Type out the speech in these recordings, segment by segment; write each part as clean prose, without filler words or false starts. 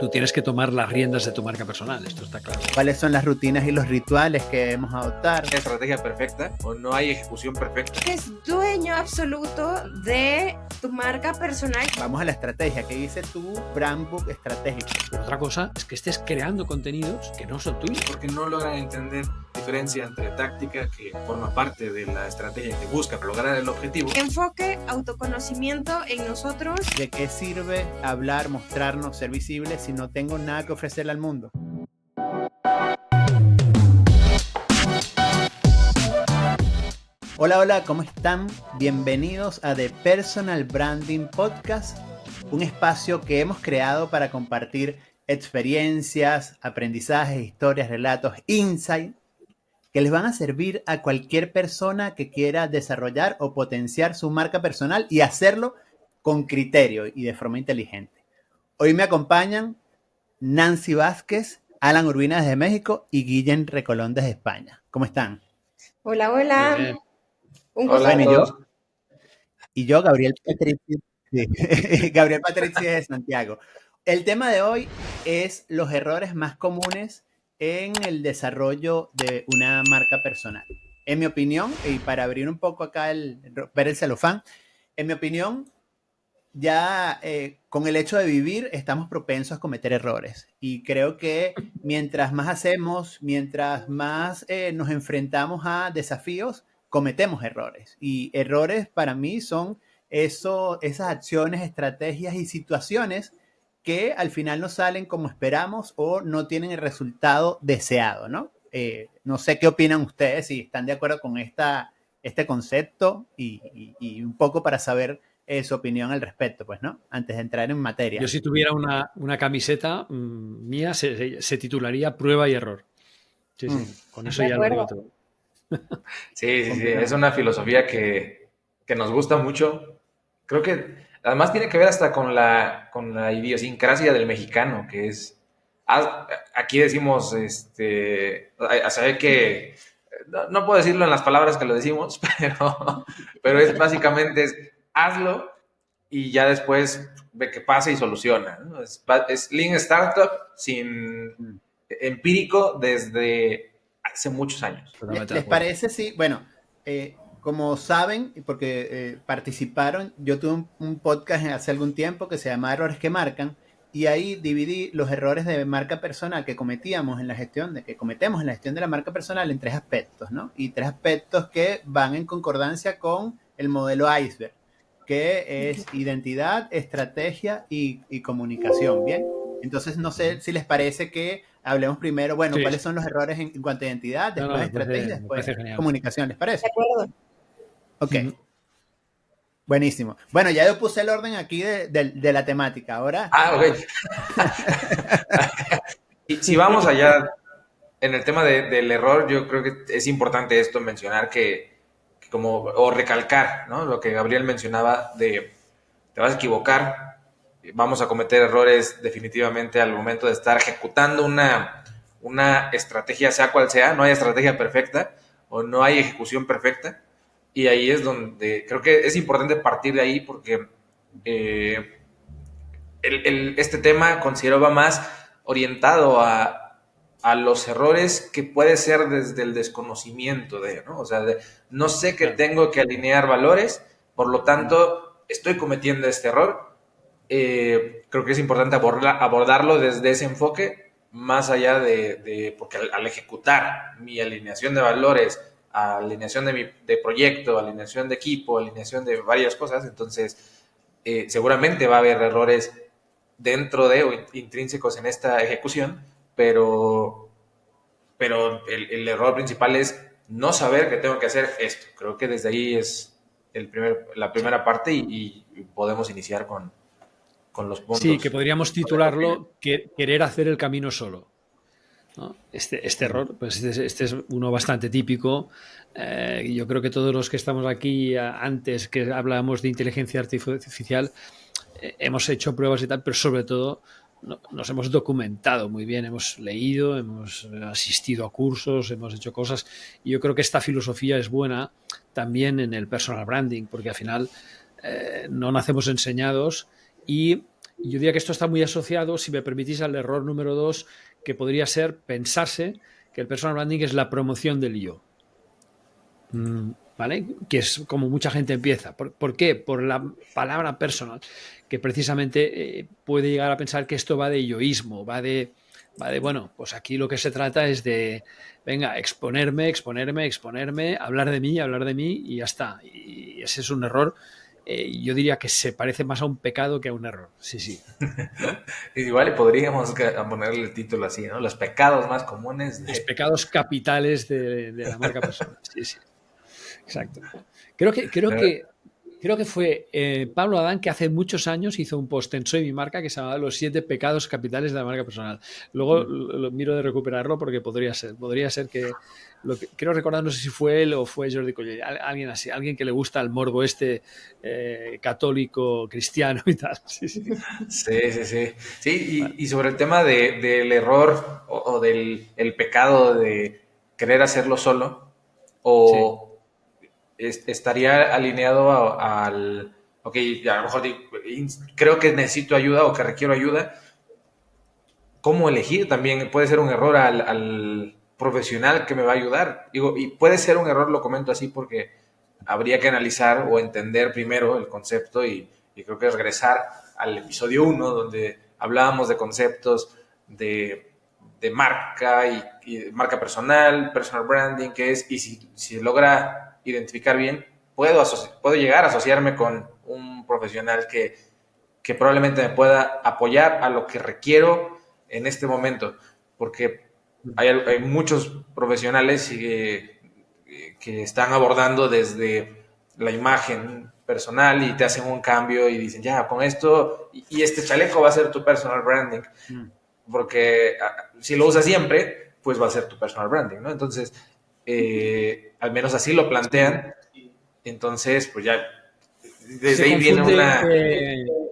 tú tienes que tomar las riendas de tu marca personal, esto está claro. ¿Cuáles son las rutinas y los rituales que debemos adoptar? ¿Hay estrategia perfecta o no hay ejecución perfecta? Eres dueño absoluto de tu marca personal. Vamos a la estrategia. ¿Qué dice tu brand book estratégico? Pero otra cosa es que estés creando contenidos que no son tuyos. Porque no logran entender la diferencia entre táctica, que forma parte de la estrategia que busca lograr el objetivo. Enfoque, autoconocimiento en nosotros. ¿De qué sirve hablar, mostrarnos, ser visibles si no tengo nada que ofrecerle al mundo? Hola, hola, ¿cómo están? Bienvenidos a The Personal Branding Podcast, un espacio que hemos creado para compartir experiencias, aprendizajes, historias, relatos, insights que les van a servir a cualquier persona que quiera desarrollar o potenciar su marca personal y hacerlo con criterio y de forma inteligente. Hoy me acompañan Nancy Vázquez, Alan Urbina desde México y Guillén Recolón desde España. ¿Cómo están? Hola, hola. Bien. Un gusto. Hola, Y yo, Gabriel Patrici, sí. Gabriel Patrici de Santiago. El tema de hoy es los errores más comunes en el desarrollo de una marca personal. En mi opinión, y para abrir un poco acá ver el celofán, en mi opinión, ya con el hecho de vivir estamos propensos a cometer errores. Y creo que mientras más hacemos, mientras más nos enfrentamos a desafíos, cometemos errores. Y errores para mí son esas acciones, estrategias y situaciones que al final no salen como esperamos o no tienen el resultado deseado, ¿no? No sé qué opinan ustedes, si están de acuerdo con este concepto y un poco para saber su opinión al respecto, pues, ¿no? Antes de entrar en materia. Yo si tuviera una camiseta mía se titularía Prueba y Error. Sí, sí, con eso De ya lo digo acuerdo. todo. Sí, es una filosofía que nos gusta mucho. Creo que además tiene que ver hasta con la idiosincrasia del mexicano, que es, aquí decimos, a saber que, no puedo decirlo en las palabras que lo decimos, pero es básicamente hazlo y ya después ve que pasa y soluciona, ¿no? Es Lean Startup sin empírico desde hace muchos años. ¿Les parece? Sí, bueno, como saben, porque participaron, yo tuve un podcast hace algún tiempo que se llama Errores que Marcan, y ahí dividí los errores de marca personal que cometemos en la gestión, que cometemos en la gestión de la marca personal en tres aspectos, ¿no? Y tres aspectos que van en concordancia con el modelo iceberg, que es identidad, estrategia y comunicación, ¿bien? Entonces, no sé si les parece que hablemos primero, bueno, Sí. ¿cuáles son los errores en cuanto a identidad? Después estrategia, después parece genial. comunicación, ¿les parece? De acuerdo. Ok. Buenísimo. Bueno, ya yo puse el orden aquí de la temática. Ahora. Ok. Y si vamos allá en el tema del error, yo creo que es importante esto mencionar o recalcar, ¿no? Lo que Gabriel mencionaba te vas a equivocar, vamos a cometer errores definitivamente al momento de estar ejecutando una estrategia, sea cual sea, no hay estrategia perfecta o no hay ejecución perfecta. Y ahí es donde creo que es importante partir de ahí porque este tema considero va más orientado a los errores que puede ser desde el desconocimiento ¿no? O sea, no sé que tengo que alinear valores, por lo tanto estoy cometiendo este error. Creo que es importante abordarlo desde ese enfoque, más allá porque al ejecutar mi alineación de valores, alineación de proyecto, alineación de equipo, alineación de varias cosas, entonces seguramente va a haber errores dentro de o intrínsecos en esta ejecución, pero el error principal es no saber que tengo que hacer esto. Creo que desde ahí es la primera parte y podemos iniciar con los puntos. Sí, que podríamos titularlo Querer hacer el camino solo, ¿no? Este error, pues este es uno bastante típico. Yo creo que todos los que estamos aquí antes que hablábamos de inteligencia artificial hemos hecho pruebas y tal, pero sobre todo nos hemos documentado muy bien, hemos leído, hemos asistido a cursos, hemos hecho cosas, y yo creo que esta filosofía es buena también en el personal branding, porque al final no nacemos enseñados y Y yo diría que esto está muy asociado, si me permitís, al error número 2, que podría ser pensarse que el personal branding es la promoción del yo. ¿Vale? Que es como mucha gente empieza. ¿Por qué? Por la palabra personal, que precisamente puede llegar a pensar que esto va de yoísmo, va de, bueno, pues aquí lo que se trata es de, venga, exponerme, hablar de mí y ya está. Y ese es un error. Yo diría que se parece más a un pecado que a un error. Sí, sí. Igual podríamos ponerle el título así, ¿no? Los pecados más comunes Los pecados capitales de la marca personal. Sí, sí. Exacto. Creo que fue Pablo Adán, que hace muchos años hizo un post en Soy Mi Marca que se llamaba Los 7 pecados capitales de la marca personal. Luego lo miro de recuperarlo porque podría ser que quiero recordar, no sé si fue él o fue Jordi Collell, alguien así, alguien que le gusta el morbo católico, cristiano y tal. Sí, sí. Sí, y sobre el tema del error o del el pecado de querer hacerlo solo, o estaría alineado al, ok, a lo mejor creo que necesito ayuda o que requiero ayuda. ¿Cómo elegir? También puede ser un error al profesional que me va a ayudar. Digo, y puede ser un error, lo comento así, porque habría que analizar o entender primero el concepto y creo que regresar al episodio 1, donde hablábamos de conceptos de marca y marca personal, personal branding, que es, y si logra identificar bien, puedo llegar a asociarme con un profesional que probablemente me pueda apoyar a lo que requiero en este momento, porque hay muchos profesionales que están abordando desde la imagen personal y te hacen un cambio y dicen, ya, con esto, y este chaleco va a ser tu personal branding, porque si lo usas siempre, pues va a ser tu personal branding, ¿no? Entonces, al menos así lo plantean, entonces, pues ya, desde ahí viene una...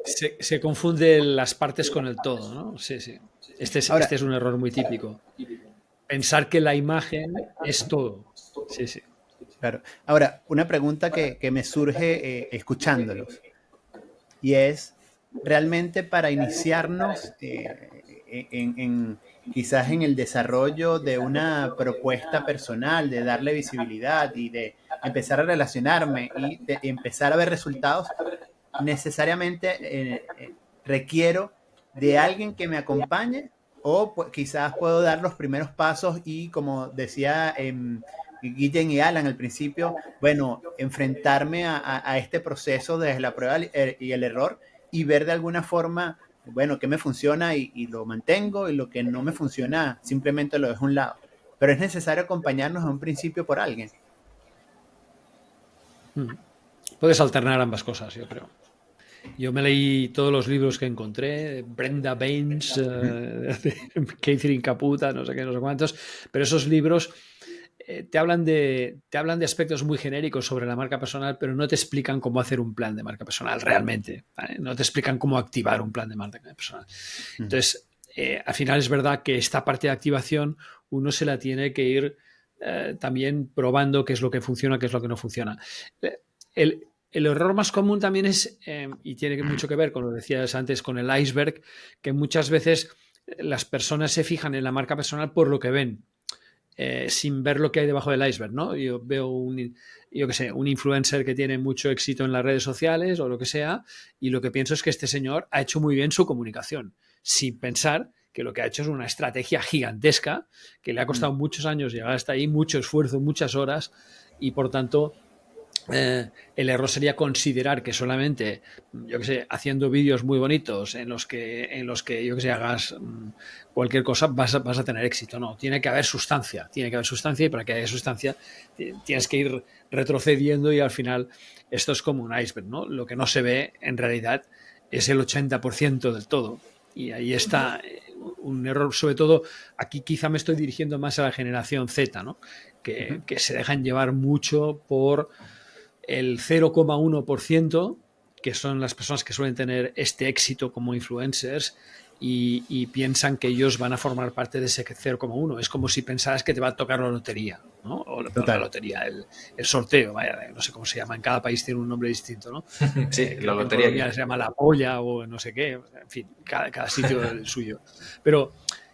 Se confunden las partes con el todo, ¿no? Sí, sí. Este es un error muy típico. Pensar que la imagen es todo. Sí, sí. Claro. Ahora, una pregunta que me surge escuchándolos, y es, realmente para iniciarnos quizás en el desarrollo de una propuesta personal, de darle visibilidad y de empezar a relacionarme y de empezar a ver resultados, necesariamente requiero de alguien que me acompañe, o quizás puedo dar los primeros pasos y, como decía Guillén y Alan al principio, bueno, enfrentarme a este proceso desde la prueba y el error y ver de alguna forma, bueno, qué me funciona y lo mantengo, y lo que no me funciona simplemente lo dejo a un lado. Pero es necesario acompañarnos a un principio por alguien. Puedes alternar ambas cosas, yo creo. Yo me leí todos los libros que encontré, Brenda Baines, Catherine Caputa, no sé qué, no sé cuántos, pero esos libros te hablan de aspectos muy genéricos sobre la marca personal, pero no te explican cómo hacer un plan de marca personal realmente, ¿vale? No te explican cómo activar un plan de marca personal. Entonces, al final es verdad que esta parte de activación uno se la tiene que ir también probando qué es lo que funciona, qué es lo que no funciona. El error más común también es, y tiene mucho que ver con lo que decías antes, con el iceberg, que muchas veces las personas se fijan en la marca personal por lo que ven, sin ver lo que hay debajo del iceberg, ¿no? Yo veo un influencer que tiene mucho éxito en las redes sociales o lo que sea, y lo que pienso es que este señor ha hecho muy bien su comunicación, sin pensar que lo que ha hecho es una estrategia gigantesca, que le ha costado muchos años llegar hasta ahí, mucho esfuerzo, muchas horas, y por tanto... el error sería considerar que solamente, yo que sé, haciendo vídeos muy bonitos en los que yo que sé, hagas cualquier cosa vas a tener éxito. No, tiene que haber sustancia, y para que haya sustancia tienes que ir retrocediendo, y al final esto es como un iceberg, ¿no? Lo que no se ve en realidad es el 80% del todo, y ahí está un error. Sobre todo aquí quizá me estoy dirigiendo más a la generación Z, ¿no? Que se dejan llevar mucho por el 0,1%, que son las personas que suelen tener este éxito como influencers, y piensan que ellos van a formar parte de ese 0,1. Es como si pensaras que te va a tocar la lotería, ¿no? O la lotería, el sorteo, vaya, no sé cómo se llama, en cada país tiene un nombre distinto, ¿no? Sí, la En lotería. Colombia se llama la polla o no sé qué, en fin, cada sitio el suyo. Pero,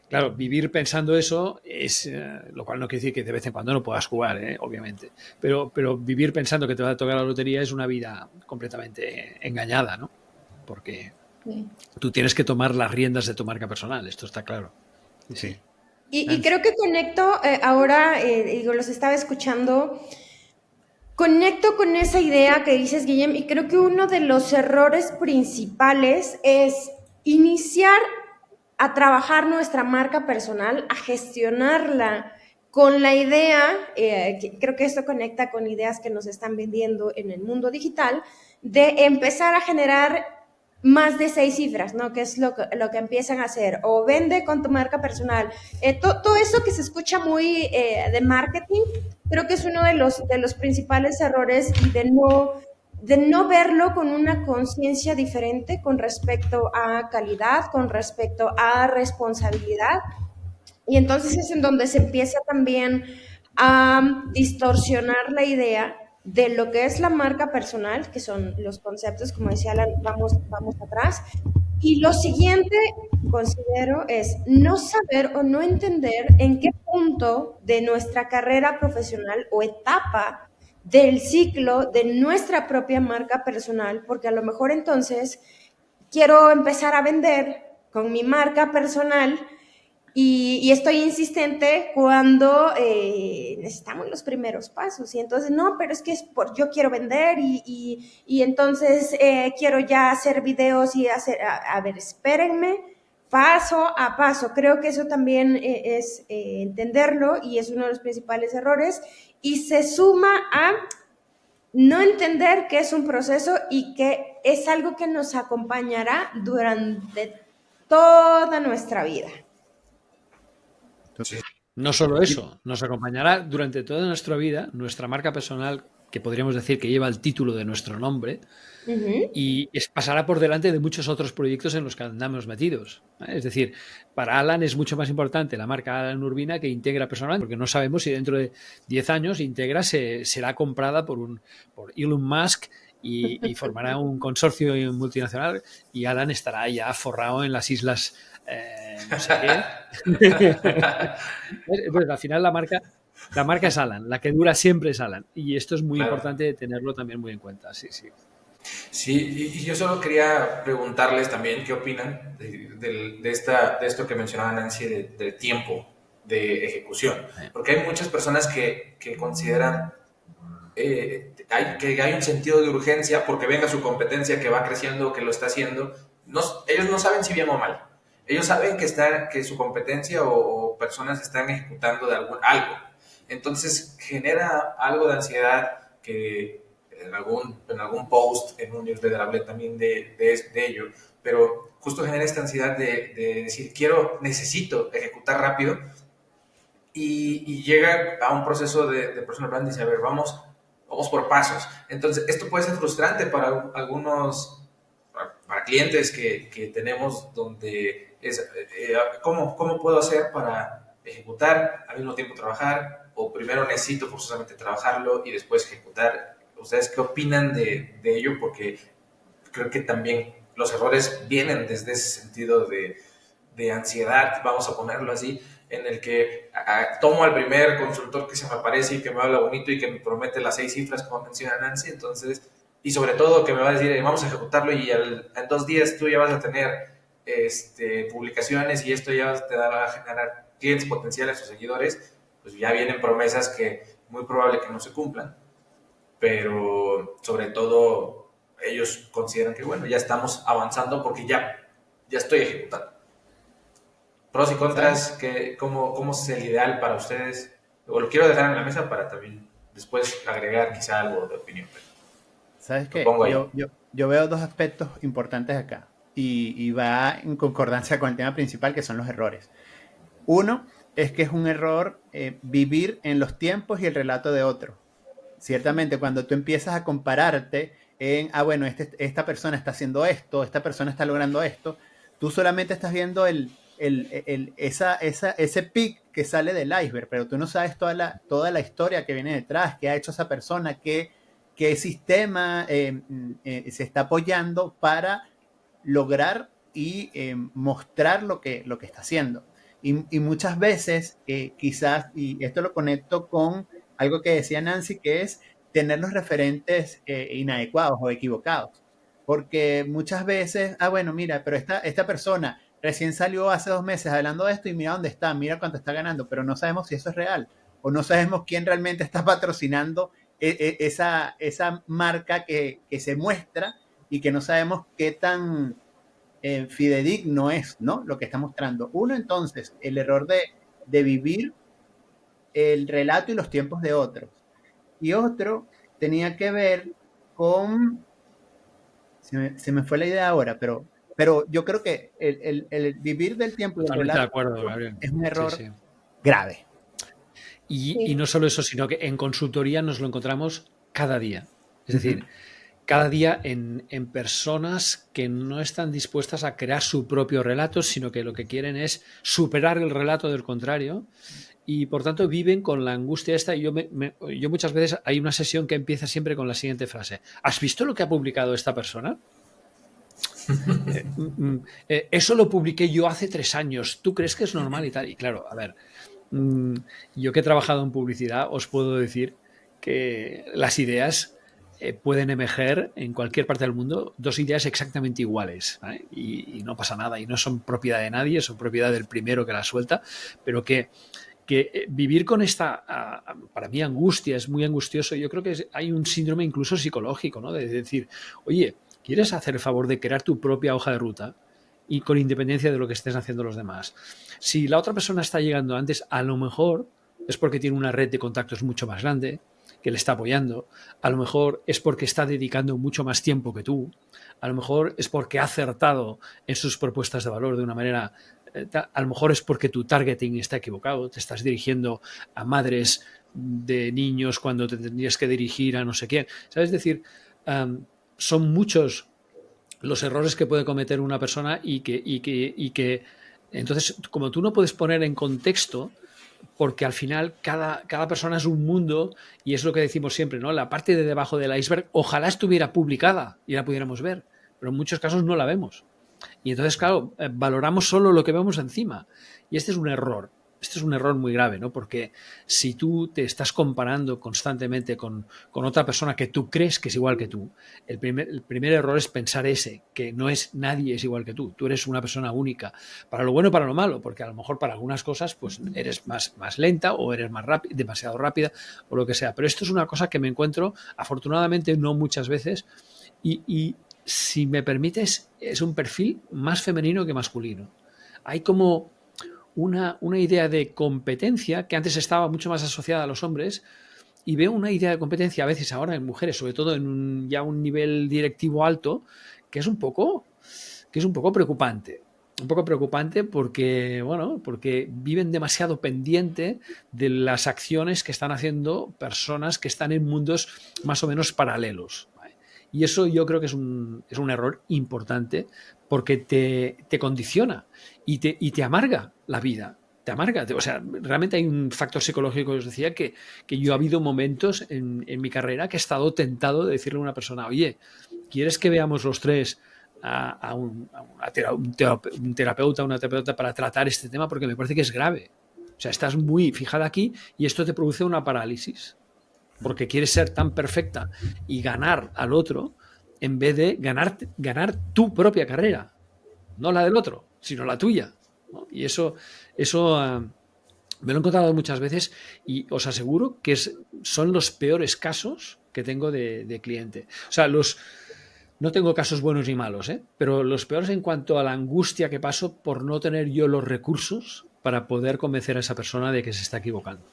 claro, vivir pensando eso es, lo cual no quiere decir que de vez en cuando no puedas jugar, obviamente, pero vivir pensando que te va a tocar la lotería es una vida completamente engañada, ¿no? Porque tú tienes que tomar las riendas de tu marca personal, esto está claro. Sí. Y creo que conecto ahora, digo, los estaba escuchando, conecto con esa idea que dices, Guillem, y creo que uno de los errores principales es iniciar a trabajar nuestra marca personal, a gestionarla con la idea, creo que esto conecta con ideas que nos están vendiendo en el mundo digital, de empezar a generar más de 6 cifras, ¿no? Que es lo que empiezan a hacer. O vende con tu marca personal. Todo eso que se escucha muy de marketing, creo que es uno de los principales errores y de no verlo con una conciencia diferente con respecto a calidad, con respecto a responsabilidad. Y entonces es en donde se empieza también a distorsionar la idea de lo que es la marca personal, que son los conceptos, como decía Alan, vamos atrás. Y lo siguiente, considero, es no saber o no entender en qué punto de nuestra carrera profesional o etapa del ciclo de nuestra propia marca personal, porque a lo mejor entonces quiero empezar a vender con mi marca personal y estoy insistente cuando necesitamos los primeros pasos. Y entonces, no, pero es que yo quiero vender y entonces quiero ya hacer videos y hacer, a ver, espérenme, paso a paso. Creo que eso también es entenderlo y es uno de los principales errores. Y se suma a no entender que es un proceso y que es algo que nos acompañará durante toda nuestra vida. Sí. No solo eso, nos acompañará durante toda nuestra vida, nuestra marca personal, que podríamos decir que lleva el título de nuestro nombre, y pasará por delante de muchos otros proyectos en los que andamos metidos. Es decir, para Alan es mucho más importante la marca Alan Urbina que Integra personalmente, porque no sabemos si dentro de 10 años Integra será comprada por Elon Musk y formará un consorcio multinacional y Alan estará ya forrado en las islas no sé qué. Pues al final la marca es Alan, la que dura siempre es Alan, y esto es muy importante tenerlo también muy en cuenta. Sí. Sí, y yo solo quería preguntarles también qué opinan de esto que mencionaba Nancy del tiempo de ejecución, porque hay muchas personas que consideran que hay un sentido de urgencia porque venga su competencia que va creciendo, que lo está haciendo. Ellos no saben si bien o mal. Ellos saben que su competencia o personas están ejecutando algo. Entonces genera algo de ansiedad que en algún post, en un newsletter hablé también de ello, pero justo genera esta ansiedad de decir, necesito ejecutar rápido y llega a un proceso de personal branding y dice, a ver, vamos por pasos. Entonces, esto puede ser frustrante para algunos, para clientes que tenemos donde es, ¿cómo puedo hacer para ejecutar, al mismo tiempo trabajar? O primero necesito forzosamente trabajarlo y después ejecutar. ¿Ustedes qué opinan de ello? Porque creo que también los errores vienen desde ese sentido de ansiedad, vamos a ponerlo así, en el que tomo al primer consultor que se me aparece y que me habla bonito y que me promete las 6 cifras como menciona Nancy, entonces, y sobre todo que me va a decir, vamos a ejecutarlo y en 2 días tú ya vas a tener publicaciones y esto ya te va a generar clientes potenciales o seguidores, pues ya vienen promesas que muy probable que no se cumplan, pero sobre todo ellos consideran que bueno, ya estamos avanzando porque ya estoy ejecutando. Pros y contras, ¿cómo es el ideal para ustedes? O lo quiero dejar en la mesa para también después agregar quizá algo de opinión. ¿Sabes qué? Pongo ahí. Yo veo dos aspectos importantes acá y va en concordancia con el tema principal, que son los errores. Uno es que es un error vivir en los tiempos y el relato de otro. Ciertamente, cuando tú empiezas a compararte en, bueno, esta persona está haciendo esto, esta persona está logrando esto, tú solamente estás viendo ese pic que sale del iceberg, pero tú no sabes toda la historia que viene detrás, qué ha hecho esa persona, qué sistema se está apoyando para lograr y mostrar lo que está haciendo. Y muchas veces, quizás, y esto lo conecto con algo que decía Nancy, que es tener los referentes inadecuados o equivocados. Porque muchas veces, bueno, mira, pero esta persona recién salió hace 2 meses hablando de esto y mira dónde está, mira cuánto está ganando, pero no sabemos si eso es real o no sabemos quién realmente está patrocinando esa marca que se muestra y que no sabemos qué tan fidedigno es, ¿no? Lo que está mostrando. Uno, entonces, el error de vivir el relato y los tiempos de otros. Y otro tenía que ver con... Se me fue la idea ahora, pero yo creo que el vivir del tiempo y del Totalmente de relato acuerdo, Gabriel. es un error Sí, sí. grave. Y no solo eso, sino que en consultoría nos lo encontramos cada día. Es decir, cada día en personas que no están dispuestas a crear su propio relato, sino que lo que quieren es superar el relato del contrario y por tanto viven con la angustia esta. Y yo muchas veces hay una sesión que empieza siempre con la siguiente frase: ¿has visto lo que ha publicado esta persona? Eso lo publiqué yo hace 3 años. ¿Tú crees que es normal y tal? Y claro, a ver, yo que he trabajado en publicidad os puedo decir que las ideas pueden emerger en cualquier parte del mundo, 2 ideas exactamente iguales, ¿vale? Y no pasa nada, y no son propiedad de nadie, son propiedad del primero que las suelta, pero que vivir con esta, para mí, angustia es muy angustioso. Yo creo que hay un síndrome incluso psicológico, ¿no? De decir, oye, ¿quieres hacer el favor de crear tu propia hoja de ruta? Y con independencia de lo que estén haciendo los demás. Si la otra persona está llegando antes, a lo mejor es porque tiene una red de contactos mucho más grande, que le está apoyando. A lo mejor es porque está dedicando mucho más tiempo que tú. A lo mejor es porque ha acertado en sus propuestas de valor de una manera... A lo mejor es porque tu targeting está equivocado. Te estás dirigiendo a madres de niños cuando te tendrías que dirigir a no sé quién. ¿Sabes? Es decir, son muchos los errores que puede cometer una persona y que entonces, como tú no puedes poner en contexto, porque al final cada persona es un mundo y es lo que decimos siempre, ¿no? La parte de debajo del iceberg ojalá estuviera publicada y la pudiéramos ver, pero en muchos casos no la vemos. Y entonces, claro, valoramos solo lo que vemos encima. Y este es un error. Este es un error muy grave, ¿no? Porque si tú te estás comparando constantemente con otra persona que tú crees que es igual que tú, el primer error es pensar que nadie es igual que tú. Tú eres una persona única, para lo bueno y para lo malo, porque a lo mejor para algunas cosas pues eres más lenta o eres más demasiado rápida o lo que sea. Pero esto es una cosa que me encuentro, afortunadamente no muchas veces, y si me permites, es un perfil más femenino que masculino. Hay como una idea de competencia que antes estaba mucho más asociada a los hombres, y veo una idea de competencia a veces ahora en mujeres, sobre todo en ya un nivel directivo alto, que es un poco preocupante. Un poco preocupante porque viven demasiado pendiente de las acciones que están haciendo personas que están en mundos más o menos paralelos. Y eso yo creo que es un error importante porque te condiciona y te amarga la vida. Te amarga. O sea, realmente hay un factor psicológico, os decía, que yo ha habido momentos en mi carrera que he estado tentado de decirle a una persona, oye, ¿quieres que veamos los tres a un terapeuta, una terapeuta para tratar este tema? Porque me parece que es grave. O sea, estás muy fijada aquí y esto te produce una parálisis. Porque quieres ser tan perfecta y ganar al otro en vez de ganar tu propia carrera, no la del otro, sino la tuya, ¿no? Y eso me lo he encontrado muchas veces y os aseguro que son los peores casos que tengo de cliente. O sea, no tengo casos buenos ni malos, pero los peores en cuanto a la angustia que paso por no tener yo los recursos para poder convencer a esa persona de que se está equivocando.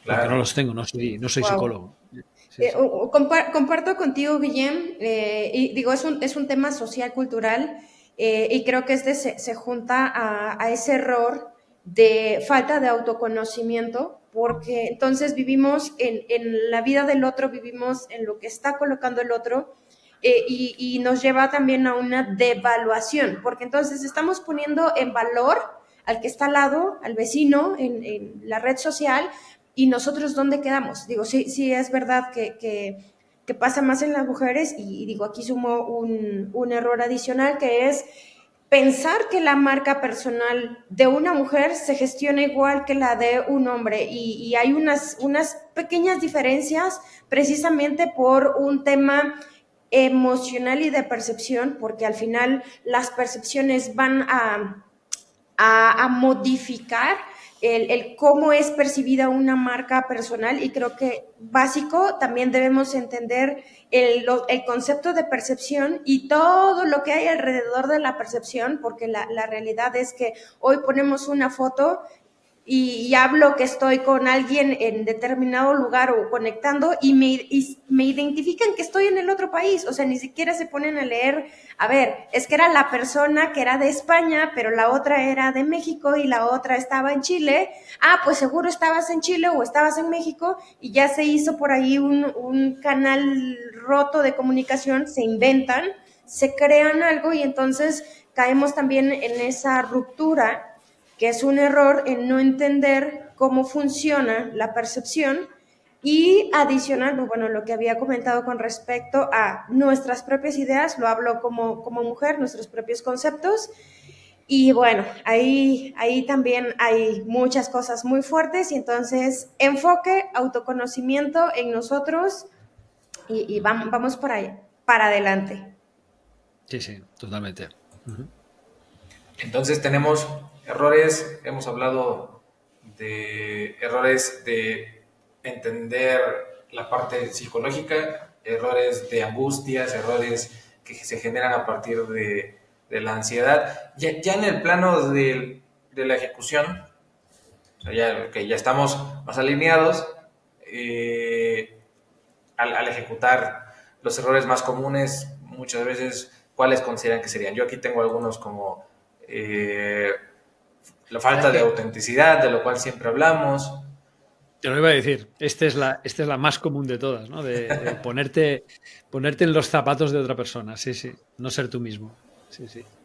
Claro. Porque no los tengo, no soy psicólogo. Sí. Comparto contigo, Guillem, y digo, es un tema social, cultural, y creo que se junta a ese error de falta de autoconocimiento, porque entonces vivimos en la vida del otro, vivimos en lo que está colocando el otro, y nos lleva también a una devaluación, porque entonces estamos poniendo en valor al que está al lado, al vecino, en la red social, y nosotros ¿dónde quedamos? Digo, sí es verdad que pasa más en las mujeres, y digo, aquí sumo un error adicional, que es pensar que la marca personal de una mujer se gestiona igual que la de un hombre, y hay unas pequeñas diferencias precisamente por un tema emocional y de percepción, porque al final las percepciones van a modificar el cómo es percibida una marca personal, y creo que básico también debemos entender el concepto de percepción y todo lo que hay alrededor de la percepción, porque la realidad es que hoy ponemos una foto y hablo que estoy con alguien en determinado lugar o conectando, y me identifican que estoy en el otro país, o sea, ni siquiera se ponen a leer, a ver, es que era la persona que era de España, pero la otra era de México y la otra estaba en Chile. Pues seguro estabas en Chile o estabas en México, y ya se hizo por ahí un canal roto de comunicación, se inventan, se crean algo, y entonces caemos también en esa ruptura, que es un error en no entender cómo funciona la percepción, y adicional, bueno, lo que había comentado con respecto a nuestras propias ideas, lo hablo como mujer, nuestros propios conceptos, y bueno, ahí también hay muchas cosas muy fuertes, y entonces enfoque, autoconocimiento en nosotros, y vamos por ahí, para adelante. Sí, totalmente. Uh-huh. Entonces tenemos errores, hemos hablado de errores de entender la parte psicológica, errores de angustias, errores que se generan a partir de la ansiedad. Ya en el plano de la ejecución, o sea, ya estamos más alineados, al ejecutar los errores más comunes, muchas veces, ¿cuáles consideran que serían? Yo aquí tengo algunos como la falta de autenticidad, de lo cual siempre hablamos. Te lo iba a decir, esta es la más común de todas, ¿no? De ponerte en los zapatos de otra persona, sí, no ser tú mismo.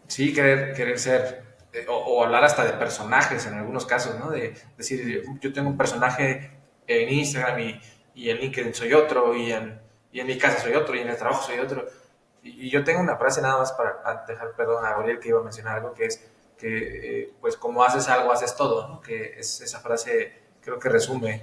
Sí, querer ser, o hablar hasta de personajes en algunos casos, ¿no? De decir, yo tengo un personaje en Instagram y en LinkedIn soy otro, y en mi casa soy otro, y en el trabajo soy otro. Y yo tengo una frase nada más para dejar, perdón, a Gabriel, que iba a mencionar algo, que es que, pues, como haces algo, haces todo, ¿no? Que es esa frase, creo que resume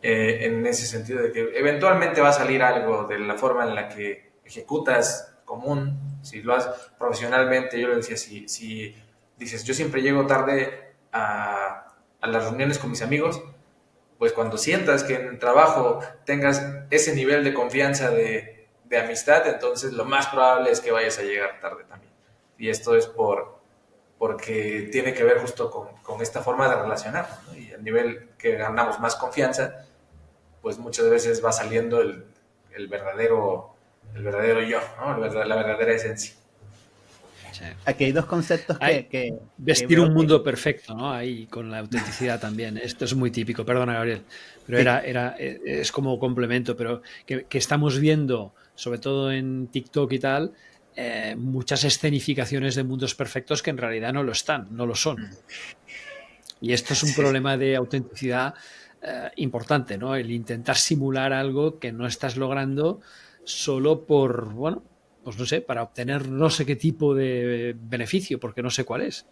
en ese sentido de que eventualmente va a salir algo de la forma en la que ejecutas común. Si lo haces profesionalmente, yo lo decía, si dices, yo siempre llego tarde a las reuniones con mis amigos, pues cuando sientas que en el trabajo tengas ese nivel de confianza de amistad, entonces lo más probable es que vayas a llegar tarde también. Y esto es porque tiene que ver justo con esta forma de relacionar, ¿no? Y al nivel que ganamos más confianza, pues muchas veces va saliendo el verdadero yo, ¿no? La verdadera esencia. Sí. Aquí hay dos conceptos que vestir un mundo perfecto, ¿no? Ahí con la autenticidad también. Esto es muy típico, perdona, Gabriel, pero sí. Es como complemento, pero que estamos viendo, sobre todo en TikTok y tal, muchas escenificaciones de mundos perfectos que en realidad no lo son. Y esto es un problema de autenticidad importante, ¿no? El intentar simular algo que no estás logrando solo por, bueno, pues no sé, para obtener no sé qué tipo de beneficio, porque no sé cuál es.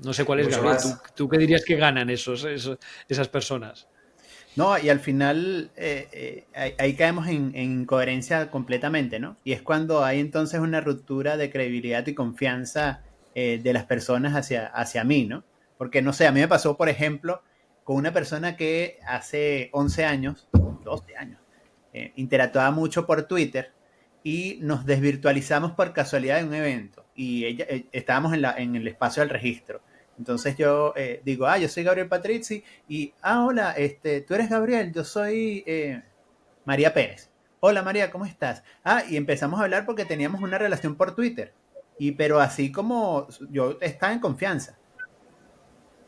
No sé cuál es, Gabriel. ¿Tú qué dirías que ganan esas personas? No, y al final ahí caemos en incoherencia completamente, ¿no? Y es cuando hay entonces una ruptura de credibilidad y confianza de las personas hacia mí, ¿no? Porque, no sé, a mí me pasó, por ejemplo, con una persona que hace 11 años, 12 años, interactuaba mucho por Twitter, y nos desvirtualizamos por casualidad en un evento, y estábamos en el espacio del registro. Entonces yo digo, yo soy Gabriel Patrizzi, y hola, tú eres Gabriel, yo soy María Pérez. Hola María, ¿cómo estás? Y empezamos a hablar porque teníamos una relación por Twitter, pero así como yo estaba en confianza,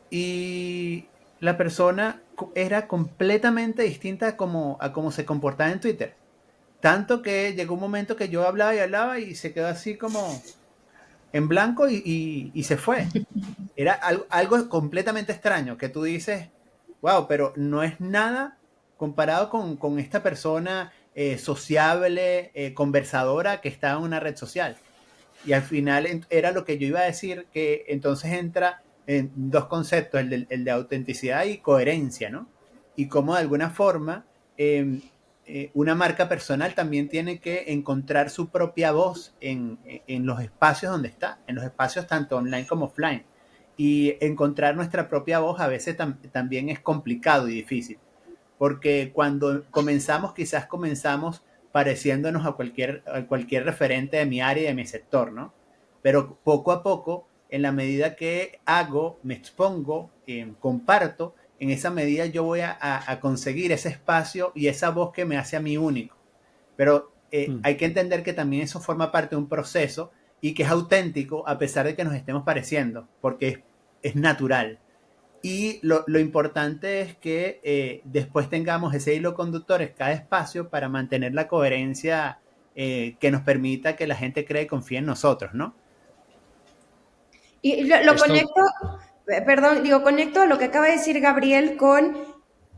y la persona era completamente distinta a cómo se comportaba en Twitter. tanto que llegó un momento que yo hablaba y se quedó así como en blanco y se fue. Era algo completamente extraño que tú dices, wow, pero no es nada comparado con esta persona sociable, conversadora que está en una red social. Y al final era lo que yo iba a decir, que entonces entra en dos conceptos, el de autenticidad y coherencia, ¿no? Y cómo de alguna forma una marca personal también tiene que encontrar su propia voz en los espacios donde está, en los espacios tanto online como offline. Y encontrar nuestra propia voz a veces también es complicado y difícil, porque cuando quizás comenzamos pareciéndonos a cualquier referente de mi área y de mi sector, ¿no? Pero poco a poco, en la medida que me expongo, comparto, en esa medida yo voy a conseguir ese espacio y esa voz que me hace a mí único. Pero hay que entender que también eso forma parte de un proceso y que es auténtico a pesar de que nos estemos pareciendo, porque es natural. Y lo importante es que después tengamos ese hilo conductor en cada espacio para mantener la coherencia que nos permita que la gente cree y confíe en nosotros, ¿no? Y conecto lo que acaba de decir Gabriel con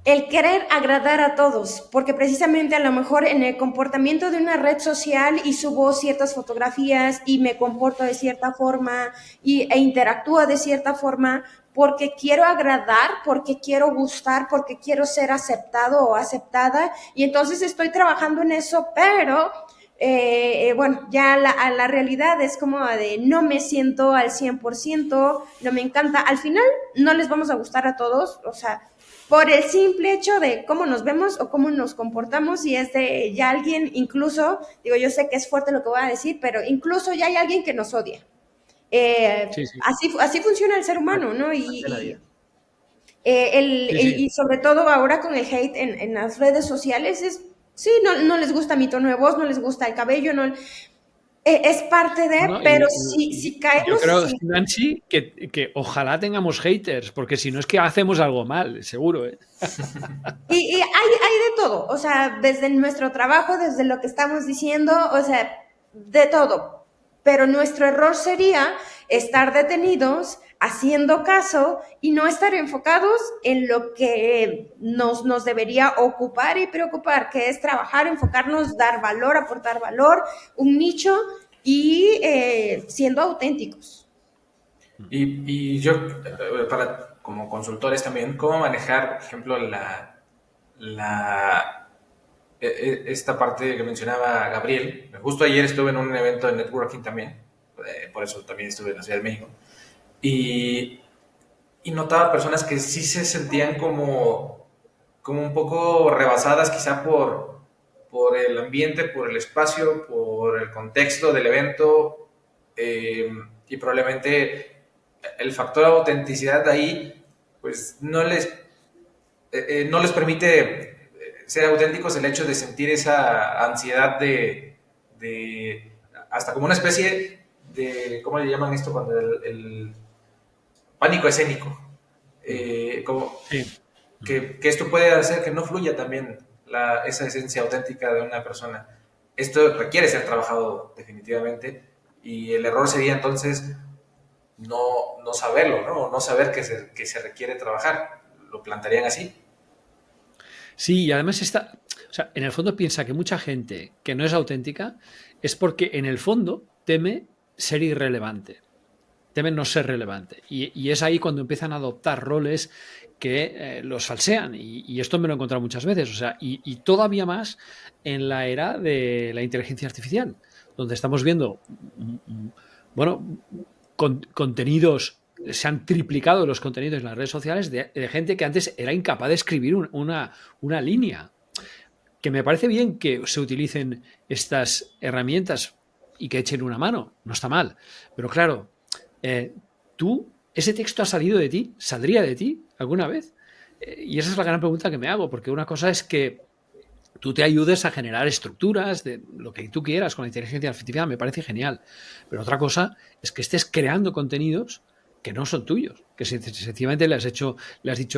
el querer agradar a todos, porque precisamente a lo mejor en el comportamiento de una red social y subo ciertas fotografías y me comporto de cierta forma e interactúo de cierta forma porque quiero agradar, porque quiero gustar, porque quiero ser aceptado o aceptada, y entonces estoy trabajando en eso, pero ya la realidad es como de no me siento al 100%, no me encanta. Al final no les vamos a gustar a todos, o sea, por el simple hecho de cómo nos vemos o cómo nos comportamos, y es de ya alguien, incluso, digo, yo sé que es fuerte lo que voy a decir, pero incluso ya hay alguien que nos odia. Sí. Así funciona el ser humano, ¿no? Y sobre todo ahora con el hate en las redes sociales no les gusta mi tono de voz, no les gusta el cabello, es parte de, pero si caemos... Yo creo, Nancy, que ojalá tengamos haters, porque si no es que hacemos algo mal, seguro. Y hay de todo, o sea, desde nuestro trabajo, desde lo que estamos diciendo, o sea, de todo. Pero nuestro error sería estar detenidos, haciendo caso y no estar enfocados en lo que nos debería ocupar y preocupar, que es trabajar, enfocarnos, dar valor, aportar valor, un nicho y siendo auténticos. Y yo, como consultores también, ¿cómo manejar, por ejemplo, esta parte que mencionaba Gabriel? Justo ayer estuve en un evento de networking también, por eso también estuve en la Ciudad de México, y notaba personas que sí se sentían como un poco rebasadas quizá por el ambiente, por el espacio, por el contexto del evento, y probablemente el factor autenticidad de ahí pues no les permite ser auténticos, el hecho de sentir esa ansiedad de hasta como una especie de, ¿cómo le llaman esto? Cuando el pánico escénico, que esto puede hacer que no fluya también esa esencia auténtica de una persona. Esto requiere ser trabajado definitivamente, y el error sería entonces no saberlo, ¿no? No saber que se requiere trabajar. ¿Lo plantearían así? Sí, y además en el fondo piensa que mucha gente que no es auténtica es porque en el fondo teme ser irrelevante, teme no ser relevante, y es ahí cuando empiezan a adoptar roles que los falsean, y esto me lo he encontrado muchas veces, o sea, y todavía más en la era de la inteligencia artificial, donde estamos viendo, contenidos, se han triplicado los contenidos en las redes sociales de gente que antes era incapaz de escribir una línea. Que me parece bien que se utilicen estas herramientas y que echen una mano, no está mal, pero claro, ese texto ha salido de ti, ¿saldría de ti alguna vez? Y esa es la gran pregunta que me hago, porque una cosa es que tú te ayudes a generar estructuras de lo que tú quieras con la inteligencia artificial, me parece genial, pero otra cosa es que estés creando contenidos que no son tuyos, que sencillamente le has dicho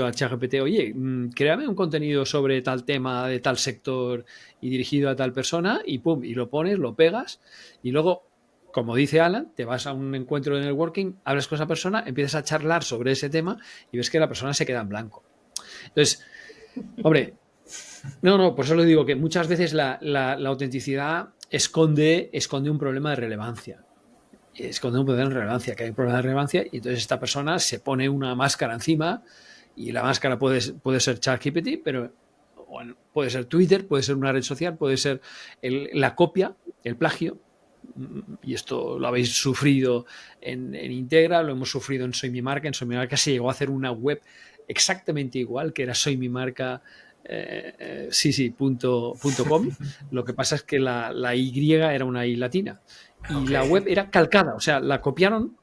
a ChatGPT, oye, créame un contenido sobre tal tema de tal sector y dirigido a tal persona, y pum, y lo pones, lo pegas, y luego, como dice Alan, te vas a un encuentro de networking, hablas con esa persona, empiezas a charlar sobre ese tema y ves que la persona se queda en blanco. Entonces, hombre, no, por eso lo digo, que muchas veces la autenticidad esconde un problema de relevancia. Esconde un problema de relevancia, que hay un problema de relevancia, y entonces esta persona se pone una máscara encima, y la máscara puede ser ChatGPT, pero bueno, puede ser Twitter, puede ser una red social, puede ser la copia, el plagio, y esto lo habéis sufrido en Integra, lo hemos sufrido en Soy Mi Marca. En Soy Mi Marca se llegó a hacer una web exactamente igual, que era Soy Mi Marca, .com. Lo que pasa es que la Y era una I latina y la web era calcada, o sea, la copiaron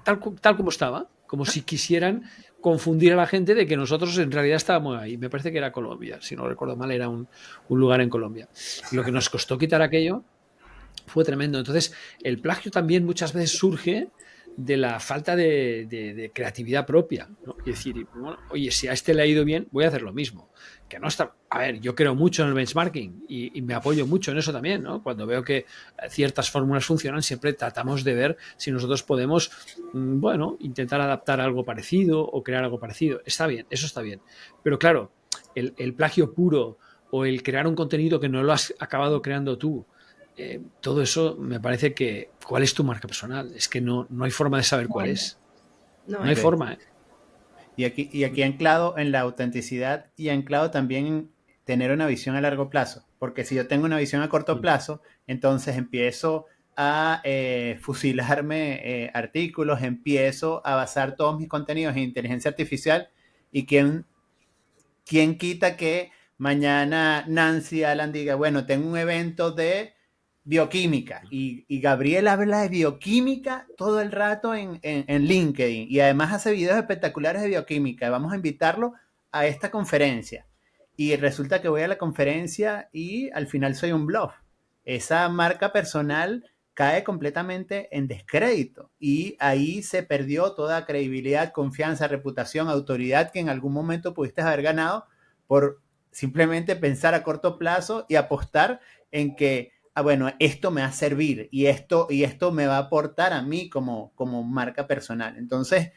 tal como estaba, como si quisieran confundir a la gente de que nosotros en realidad estábamos ahí. Me parece que era Colombia, si no recuerdo mal, era un lugar en Colombia. Lo que nos costó quitar aquello fue tremendo. Entonces, el plagio también muchas veces surge de la falta de creatividad propia, ¿no? Y decir, bueno, oye, si a este le ha ido bien, voy a hacer lo mismo. Que no está. A ver, yo creo mucho en el benchmarking y me apoyo mucho en eso también, ¿no? Cuando veo que ciertas fórmulas funcionan, siempre tratamos de ver si nosotros podemos, bueno, intentar adaptar algo parecido o crear algo parecido. Está bien, eso está bien. Pero claro, el plagio puro o el crear un contenido que no lo has acabado creando tú, todo eso me parece que... ¿Cuál es tu marca personal? Es que no hay forma de saber cuál es. No hay forma, ¿eh? Y aquí anclado en la autenticidad y anclado también en tener una visión a largo plazo. Porque si yo tengo una visión a corto plazo, entonces empiezo a fusilarme artículos, empiezo a basar todos mis contenidos en inteligencia artificial, y quién quita que mañana Nancy Alan diga, bueno, tengo un evento de bioquímica y Gabriel habla de bioquímica todo el rato en LinkedIn, y además hace videos espectaculares de bioquímica, vamos a invitarlo a esta conferencia, y resulta que voy a la conferencia y al final soy un bluff. Esa marca personal cae completamente en descrédito, y ahí se perdió toda credibilidad, confianza, reputación, autoridad que en algún momento pudiste haber ganado por simplemente pensar a corto plazo y apostar en que bueno, esto me va a servir y esto me va a aportar a mí como marca personal. Entonces,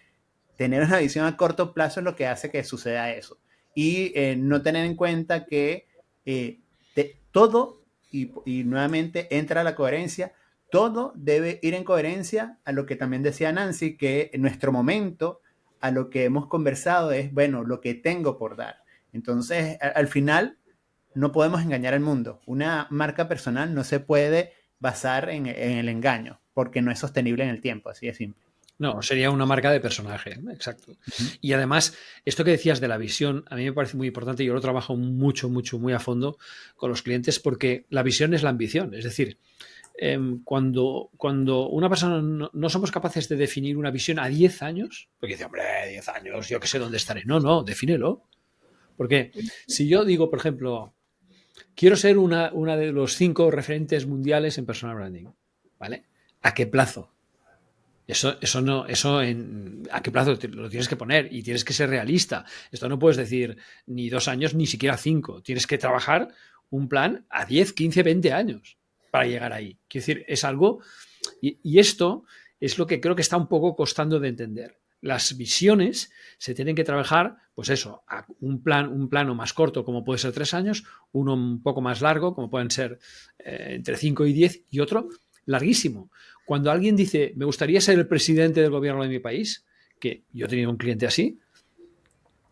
tener una visión a corto plazo es lo que hace que suceda eso. Y no tener en cuenta que todo, y nuevamente entra la coherencia, todo debe ir en coherencia a lo que también decía Nancy, que en nuestro momento, a lo que hemos conversado es, bueno, lo que tengo por dar. Entonces, al final, no podemos engañar al mundo. Una marca personal no se puede basar en el engaño, porque no es sostenible en el tiempo, así de simple. No, sería una marca de personaje, exacto. Y además, esto que decías de la visión, a mí me parece muy importante. Yo lo trabajo mucho, muy a fondo con los clientes, porque la visión es la ambición. Es decir, cuando una persona no somos capaces de definir una visión a 10 años, porque dice, hombre, 10 años, yo que sé dónde estaré. No, defínelo. Porque si yo digo, por ejemplo, quiero ser una de los 5 referentes mundiales en personal branding, ¿vale? ¿A qué plazo? ¿A qué plazo lo tienes que poner? Y tienes que ser realista. Esto no puedes decir ni 2 años, ni siquiera 5. Tienes que trabajar un plan a 10, 15, 20 años para llegar ahí. Quiero decir, es algo... Y esto es lo que creo que está un poco costando de entender. Las visiones se tienen que trabajar, pues eso, a un plano más corto, como puede ser 3 años, uno un poco más largo, como pueden ser entre 5 y 10, y otro larguísimo. Cuando alguien dice, me gustaría ser el presidente del gobierno de mi país, que yo he tenido un cliente así,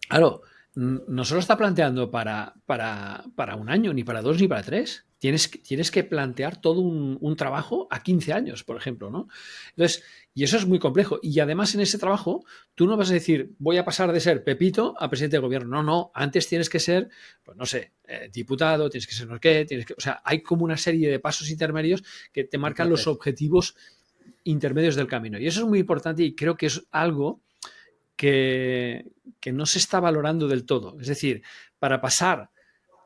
claro, no solo está planteando para 1 año, ni para 2, ni para 3. Tienes que plantear todo un trabajo a 15 años, por ejemplo, ¿no? Entonces, y eso es muy complejo. Y además en ese trabajo, tú no vas a decir, voy a pasar de ser Pepito a presidente del gobierno. No. Antes tienes que ser, pues no sé, diputado, tienes que ser no sé qué, o sea, hay como una serie de pasos intermedios que te marcan los objetivos intermedios del camino. Y eso es muy importante, y creo que es algo que no se está valorando del todo. Es decir, para pasar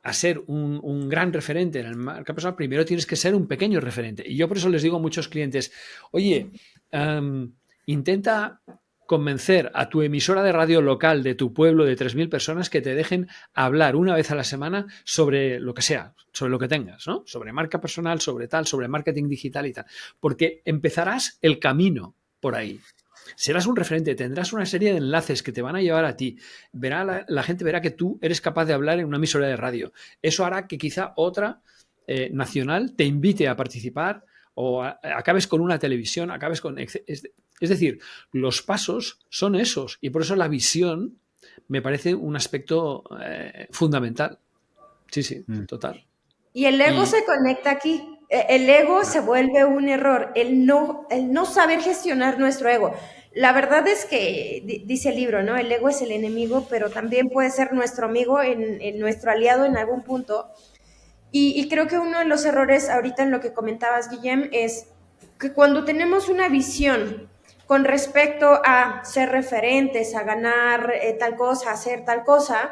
a ser un gran referente en el marca personal, primero tienes que ser un pequeño referente. Y yo por eso les digo a muchos clientes, oye, intenta convencer a tu emisora de radio local de tu pueblo de 3.000 personas que te dejen hablar una vez a la semana sobre lo que sea, sobre lo que tengas, ¿no? Sobre marca personal, sobre tal, sobre marketing digital y tal. Porque empezarás el camino por ahí. Serás un referente, tendrás una serie de enlaces que te van a llevar a ti. La gente verá que tú eres capaz de hablar en una emisora de radio. Eso hará que quizá otra nacional te invite a participar o acabes con una televisión, acabes con... Es decir, los pasos son esos y por eso la visión me parece un aspecto fundamental. Sí, total. Y el ego se conecta aquí. El ego se vuelve un error, el no saber gestionar nuestro ego. La verdad es que, dice el libro, ¿no? El ego es el enemigo, pero también puede ser nuestro amigo, en nuestro aliado en algún punto. Y creo que uno de los errores ahorita en lo que comentabas, Guillem, es que cuando tenemos una visión con respecto a ser referentes, a ganar tal cosa, a hacer tal cosa,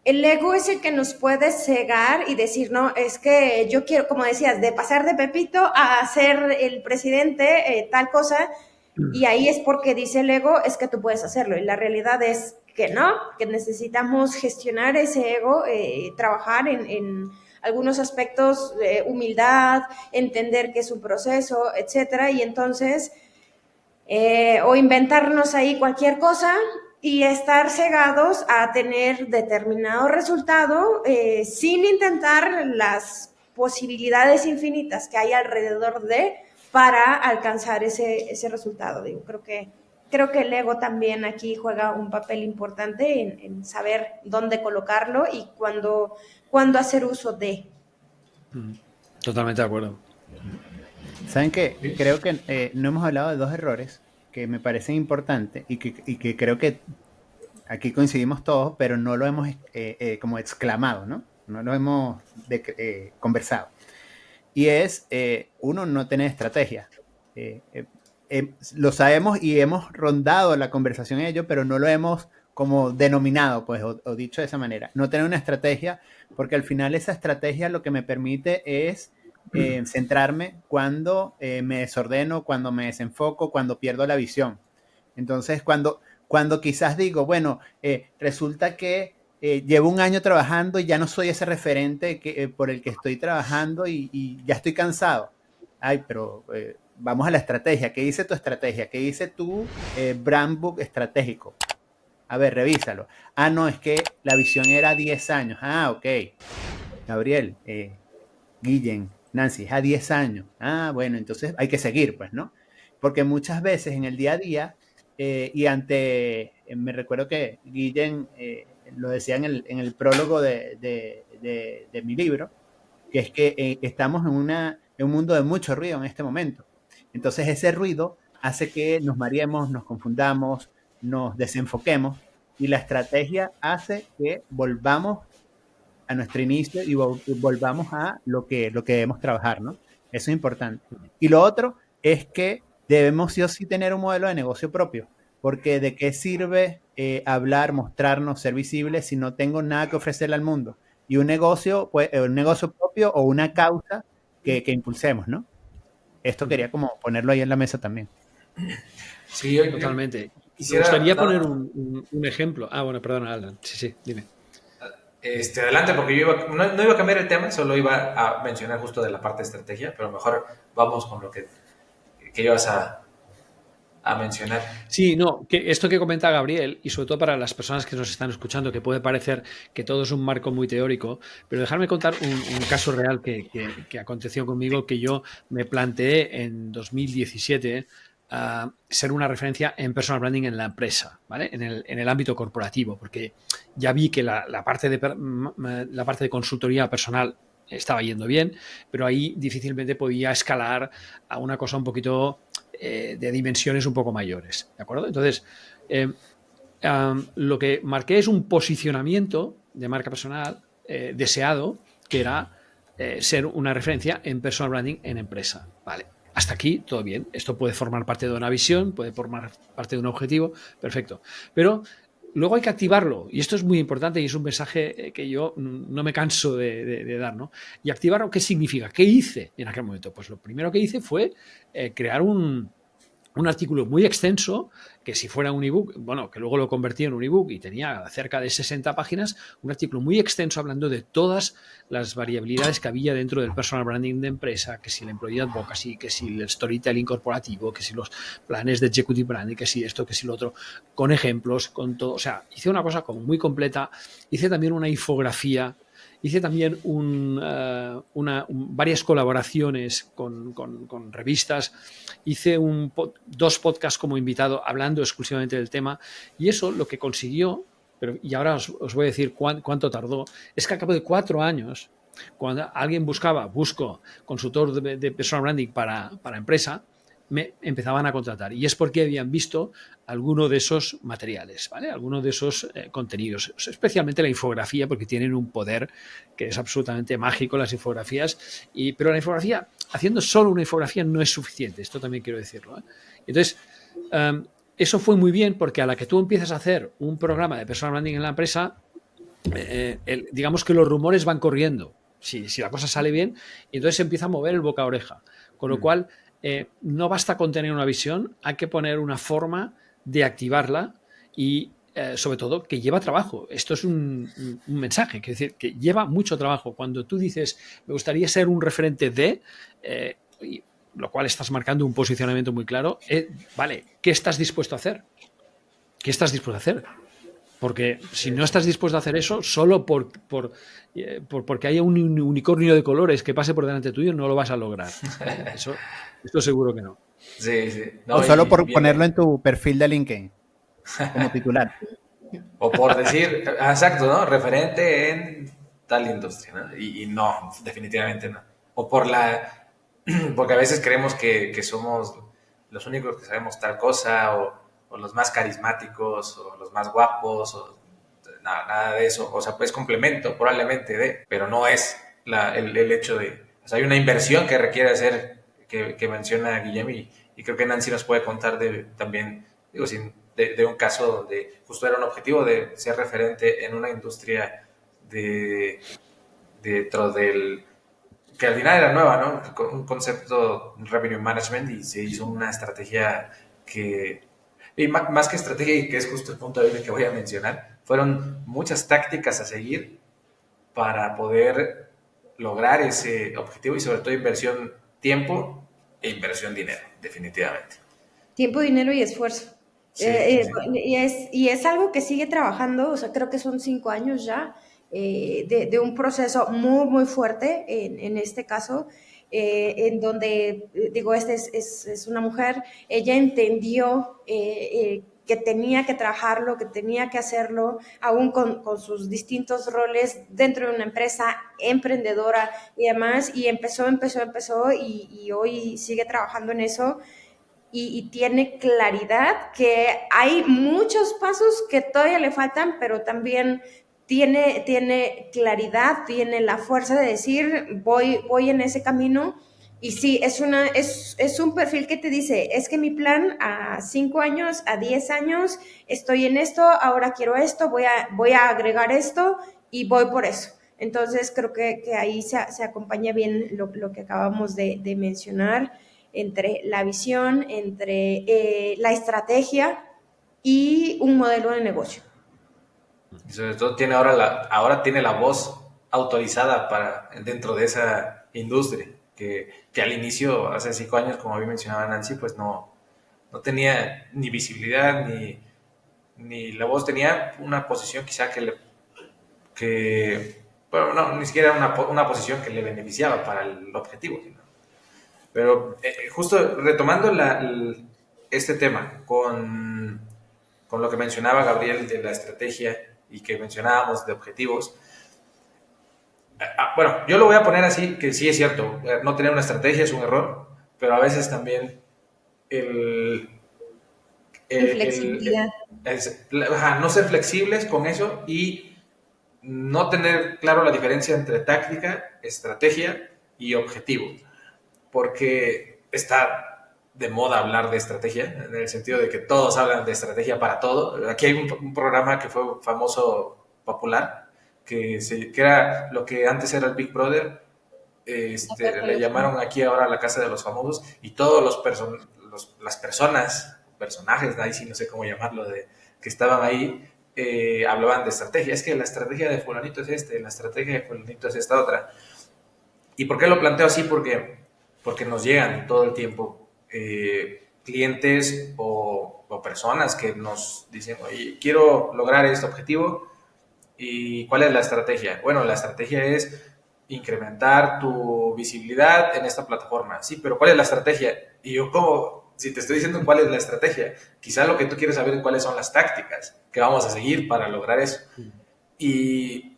el ego es el que nos puede cegar y decir, no, es que yo quiero, como decías, de pasar de Pepito a ser el presidente, tal cosa, y ahí es porque dice el ego, es que tú puedes hacerlo, y la realidad es que no, que necesitamos gestionar ese ego, trabajar en algunos aspectos de humildad, entender que es un proceso, etcétera, y entonces, o inventarnos ahí cualquier cosa y estar cegados a tener determinado resultado sin intentar las posibilidades infinitas que hay alrededor para alcanzar ese resultado. Digo, creo que el ego también aquí juega un papel importante en saber dónde colocarlo y cuándo hacer uso de. Totalmente de acuerdo. ¿Saben qué? Creo que no hemos hablado de dos errores que me parecen importantes y que creo que aquí coincidimos todos, pero no lo hemos como exclamado, ¿no? No lo hemos conversado. Y es, uno, no tener estrategia. Lo sabemos y hemos rondado la conversación en ello, pero no lo hemos como denominado, pues, o dicho de esa manera. No tener una estrategia, porque al final esa estrategia lo que me permite es centrarme cuando me desordeno, cuando me desenfoco, cuando pierdo la visión. Entonces, cuando quizás digo, bueno, resulta que llevo un año trabajando y ya no soy ese referente por el que estoy trabajando y ya estoy cansado. Ay, pero vamos a la estrategia. ¿Qué dice tu estrategia? ¿Qué dice tu brand book estratégico? A ver, revísalo. Ah, no, es que la visión era 10 años. Ah, ok. Gabriel, Guillem, Nancy, es a 10 años. Ah, bueno, entonces hay que seguir, pues, ¿no? Porque muchas veces en el día a día, me recuerdo que Guillem lo decía en el prólogo de mi libro, que es que estamos en un mundo de mucho ruido en este momento. Entonces ese ruido hace que nos mareemos, nos confundamos, nos desenfoquemos, y la estrategia hace que volvamos a nuestro inicio y volvamos a lo que debemos trabajar, ¿no? Eso es importante. Y lo otro es que debemos sí o sí tener un modelo de negocio propio, porque ¿de qué sirve hablar, mostrarnos, ser visibles si no tengo nada que ofrecerle al mundo? Y un negocio propio o una causa que impulsemos, ¿no? Esto quería como ponerlo ahí en la mesa también. Sí, totalmente. Me gustaría poner un ejemplo. Ah, bueno, perdona, Alan. Sí, dime. Adelante, porque yo no iba a cambiar el tema, solo iba a mencionar justo de la parte de estrategia, pero mejor vamos con lo que ibas a mencionar. Sí, no, que esto que comenta Gabriel, y sobre todo para las personas que nos están escuchando, que puede parecer que todo es un marco muy teórico, pero dejarme contar un caso real que aconteció conmigo, que yo me planteé en 2017 ser una referencia en personal branding en la empresa, ¿vale? En el ámbito corporativo, porque ya vi que la parte de consultoría personal estaba yendo bien, pero ahí difícilmente podía escalar a una cosa un poquito de dimensiones un poco mayores, ¿de acuerdo? Entonces, lo que marqué es un posicionamiento de marca personal deseado, que era ser una referencia en personal branding en empresa, ¿vale? Hasta aquí todo bien. Esto puede formar parte de una visión, puede formar parte de un objetivo, perfecto. Pero luego hay que activarlo, y esto es muy importante y es un mensaje que yo no me canso de dar, ¿no? Y activarlo, ¿qué significa? ¿Qué hice en aquel momento? Pues lo primero que hice fue crear un un artículo muy extenso, que si fuera un ebook, bueno, que luego lo convertí en un ebook y tenía cerca de 60 páginas, un artículo muy extenso hablando de todas las variabilidades que había dentro del personal branding de empresa, que si la employee advocacy, que si el storytelling corporativo, que si los planes de executive branding, que si esto, que si lo otro, con ejemplos, con todo. O sea, hice una cosa como muy completa. Hice también una infografía. Hice también varias colaboraciones con revistas. Hice 2 podcasts como invitado hablando exclusivamente del tema. Y eso lo que consiguió, y ahora os voy a decir cuánto tardó, es que a cabo de 4 años, cuando alguien busco consultor de personal branding para empresa, me empezaban a contratar. Y es porque habían visto alguno de esos materiales, ¿vale? Alguno de esos contenidos, especialmente la infografía, porque tienen un poder que es absolutamente mágico las infografías. Pero la infografía, haciendo solo una infografía no es suficiente, esto también quiero decirlo, ¿eh? Entonces, eso fue muy bien, porque a la que tú empiezas a hacer un programa de personal branding en la empresa, digamos que los rumores van corriendo, si la cosa sale bien, y entonces se empieza a mover el boca a oreja, con lo cual no basta con tener una visión, hay que poner una forma de activarla y sobre todo que lleva trabajo. Esto es un mensaje, que decir, que lleva mucho trabajo. Cuando tú dices, me gustaría ser un referente de, lo cual estás marcando un posicionamiento muy claro, vale, ¿qué estás dispuesto a hacer? ¿Qué estás dispuesto a hacer? Porque si no estás dispuesto a hacer eso, solo porque haya un unicornio de colores que pase por delante tuyo, no lo vas a lograr. Esto seguro que no. Sí, sí. No, o solo por bien, ponerlo en tu perfil de LinkedIn como titular. O por decir, exacto, ¿no? Referente en tal industria, ¿no? Y no, definitivamente no. O porque a veces creemos que somos los únicos que sabemos tal cosa, o los más carismáticos, o los más guapos, o nada de eso. O sea, pues complemento probablemente pero no es el hecho de... O sea, hay una inversión que requiere hacer, que menciona Guillem, y creo que Nancy nos puede contar también, digo, de un caso donde justo era un objetivo de ser referente en una industria dentro del... que al final era nueva, ¿no? Un concepto revenue management, y se hizo una estrategia que... Y más que estrategia, y que es justo el punto de vista que voy a mencionar, fueron muchas tácticas a seguir para poder lograr ese objetivo, y sobre todo inversión tiempo e inversión dinero, definitivamente. Tiempo, dinero y esfuerzo. Sí, sí. Y es algo que sigue trabajando, o sea, creo que son 5 años ya de un proceso muy, muy fuerte en este caso, en donde, digo, es una mujer, ella entendió que tenía que trabajarlo, que tenía que hacerlo, aún con sus distintos roles dentro de una empresa emprendedora y demás, y empezó, y hoy sigue trabajando en eso. Y tiene claridad, que hay muchos pasos que todavía le faltan, pero también tiene claridad, tiene la fuerza de decir, voy en ese camino. Y sí, es un perfil que te dice, es que mi plan a 5 años, a 10 años, estoy en esto, ahora quiero esto, voy a agregar esto y voy por eso. Entonces creo que ahí se acompaña bien lo que acabamos de mencionar, entre la visión, entre la estrategia y un modelo de negocio. Y sobre todo tiene ahora tiene la voz autorizada dentro de esa industria, que al inicio, hace 5 años, como bien mencionaba Nancy, pues no tenía ni visibilidad, ni la voz. Tenía una posición quizá bueno, no, ni siquiera una posición que le beneficiaba para el objetivo, ¿no? Pero justo retomando este tema con lo que mencionaba Gabriel de la estrategia, y que mencionábamos de objetivos, bueno, yo lo voy a poner así, que sí es cierto, no tener una estrategia es un error, pero a veces también Flexibilidad. No ser flexibles con eso, y no tener claro la diferencia entre táctica, estrategia y objetivo, porque está de moda hablar de estrategia, en el sentido de que todos hablan de estrategia para todo. Aquí hay un programa que fue famoso, popular, que era lo que antes era el Big Brother, le llamaron aquí ahora la Casa de los Famosos, y todos los las personajes, ahí sí no sé cómo llamarlo, que estaban ahí, hablaban de estrategia. Es que la estrategia de fulanito es la estrategia de fulanito es esta otra. ¿Y por qué lo planteo así? Porque nos llegan todo el tiempo clientes o personas que nos dicen, oye, quiero lograr este objetivo, ¿y cuál es la estrategia? Bueno, la estrategia es incrementar tu visibilidad en esta plataforma. Sí, pero ¿cuál es la estrategia? Y yo, ¿cómo? Si te estoy diciendo cuál es la estrategia, quizá lo que tú quieres saber es cuáles son las tácticas que vamos a seguir para lograr eso. Y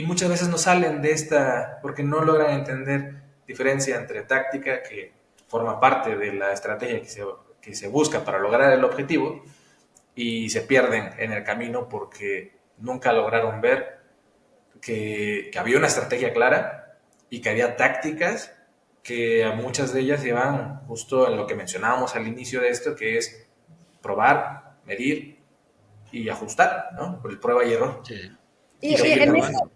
muchas veces no salen de esta porque no logran entender diferencia entre táctica, que forma parte de la estrategia que se busca para lograr el objetivo, y se pierden en el camino porque nunca lograron ver que había una estrategia clara y que había tácticas que a muchas de ellas llevan justo en lo que mencionábamos al inicio de esto, que es probar, medir y ajustar, ¿no? Por el prueba y error. Sí. Y seguir en probando.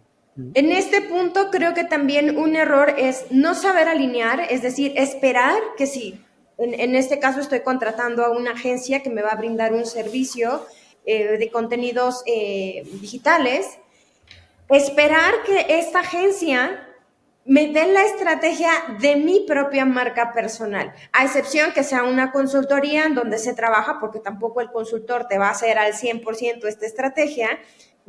en este punto creo que también un error es no saber alinear, es decir, esperar que sí. En este caso estoy contratando a una agencia que me va a brindar un servicio de contenidos digitales. Esperar que esta agencia me dé la estrategia de mi propia marca personal, a excepción que sea una consultoría en donde se trabaja, porque tampoco el consultor te va a hacer al 100% esta estrategia.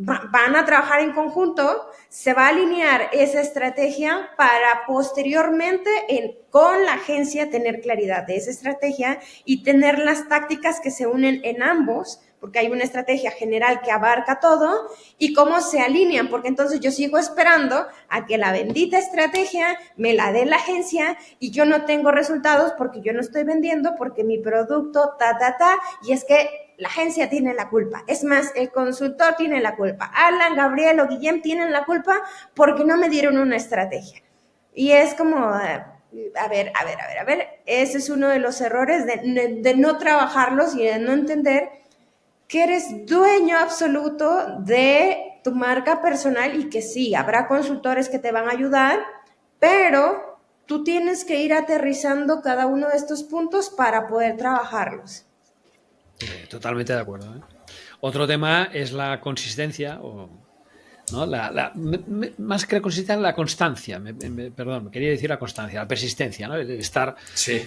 Van a trabajar en conjunto, se va a alinear esa estrategia para posteriormente con la agencia tener claridad de esa estrategia y tener las tácticas que se unen en ambos, porque hay una estrategia general que abarca todo, y cómo se alinean, porque entonces yo sigo esperando a que la bendita estrategia me la dé la agencia y yo no tengo resultados porque yo no estoy vendiendo, porque mi producto, y es que la agencia tiene la culpa. Es más, el consultor tiene la culpa. Alan, Gabriel o Guillem tienen la culpa porque no me dieron una estrategia. Y es como, a ver, ese es uno de los errores de no trabajarlos y de no entender que eres dueño absoluto de tu marca personal y que sí, habrá consultores que te van a ayudar, pero tú tienes que ir aterrizando cada uno de estos puntos para poder trabajarlos. Totalmente de acuerdo, ¿eh? Otro tema es la consistencia, ¿no? Más que la consistencia, la constancia. Perdón, me quería decir la constancia, la persistencia, ¿no? El estar. Sí.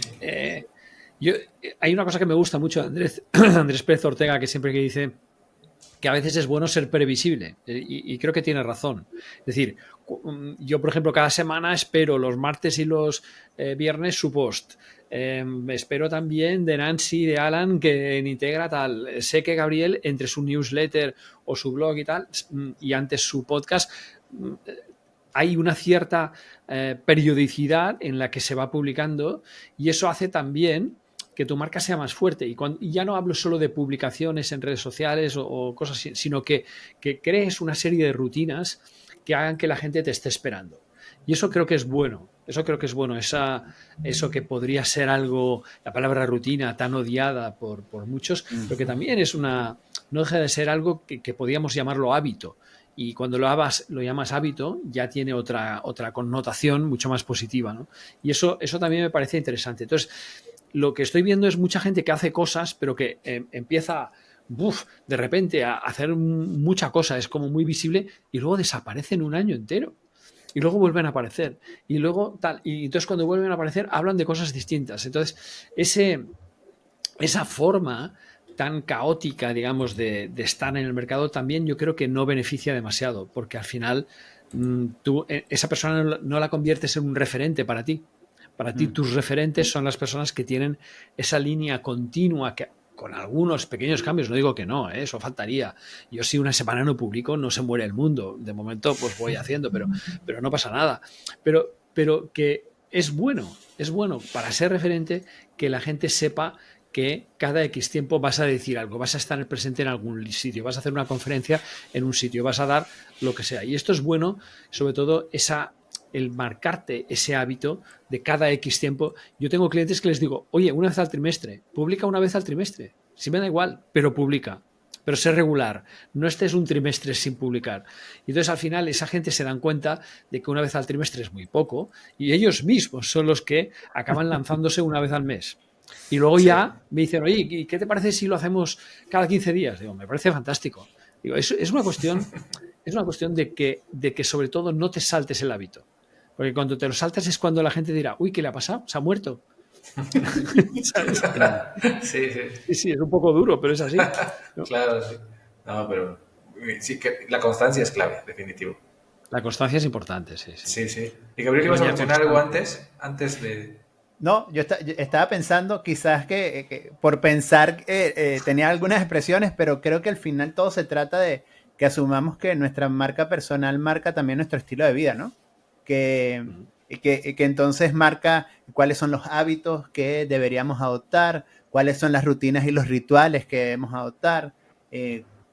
Hay una cosa que me gusta mucho de Andrés Pérez Ortega, que siempre que dice que a veces es bueno ser previsible, y creo que tiene razón. Es decir, yo, por ejemplo, cada semana espero los martes y los viernes su post. Espero también de Nancy, de Alan, que en Integra tal. Sé que Gabriel, entre su newsletter o su blog y tal, y antes su podcast, hay una cierta periodicidad en la que se va publicando, y eso hace también que tu marca sea más fuerte. Y ya no hablo solo de publicaciones en redes sociales o cosas así, sino que crees una serie de rutinas que hagan que la gente te esté esperando. Y eso creo que es bueno. Eso creo que es bueno. Eso que podría ser algo, la palabra rutina tan odiada por muchos, pero que también es no deja de ser algo que podríamos llamarlo hábito. Y cuando lo llamas hábito, ya tiene otra connotación mucho más positiva, ¿no? Y eso también me parece interesante. Entonces, lo que estoy viendo es mucha gente que hace cosas, pero que empieza de repente a hacer mucha cosa, es como muy visible, y luego desaparecen un año entero. Y luego vuelven a aparecer. Y luego tal. Y entonces cuando vuelven a aparecer hablan de cosas distintas. Entonces, esa forma tan caótica, digamos, de estar en el mercado también yo creo que no beneficia demasiado, porque al final tú esa persona no la conviertes en un referente para ti. Para ti tus referentes son las personas que tienen esa línea continua, que con algunos pequeños cambios, no digo que no, eso faltaría. Yo si una semana no publico, no se muere el mundo. De momento pues voy haciendo, pero no pasa nada. Pero que es bueno para ser referente que la gente sepa que cada X tiempo vas a decir algo, vas a estar presente en algún sitio, vas a hacer una conferencia en un sitio, vas a dar lo que sea. Y esto es bueno, sobre todo el marcarte ese hábito de cada X tiempo. Yo tengo clientes que les digo, oye, una vez al trimestre, publica una vez al trimestre. Si me da igual, pero publica. Pero sé regular. No estés un trimestre sin publicar. Y entonces al final esa gente se dan cuenta de que una vez al trimestre es muy poco y ellos mismos son los que acaban lanzándose una vez al mes. Y luego Sí. ya me dicen, oye, ¿y qué te parece si lo hacemos cada 15 días? Digo, me parece fantástico. Digo, es una cuestión de que sobre todo no te saltes el hábito. Porque cuando te lo saltas es cuando la gente dirá, uy, ¿qué le ha pasado? ¿Se ha muerto? ¿Sabes? Sí, sí. Sí, sí, es un poco duro, pero es así, ¿no? Claro, sí. No, pero sí que la constancia es clave, definitivo. La constancia es importante, sí, sí. Sí, sí. Y Gabriel, ¿ibas a Sueña mencionar algo constante. antes de... No, yo estaba pensando quizás que por pensar tenía algunas expresiones, pero creo que al final todo se trata de que asumamos que nuestra marca personal marca también nuestro estilo de vida, ¿no? Que, que entonces marca cuáles son los hábitos que deberíamos adoptar, cuáles son las rutinas y los rituales que debemos adoptar,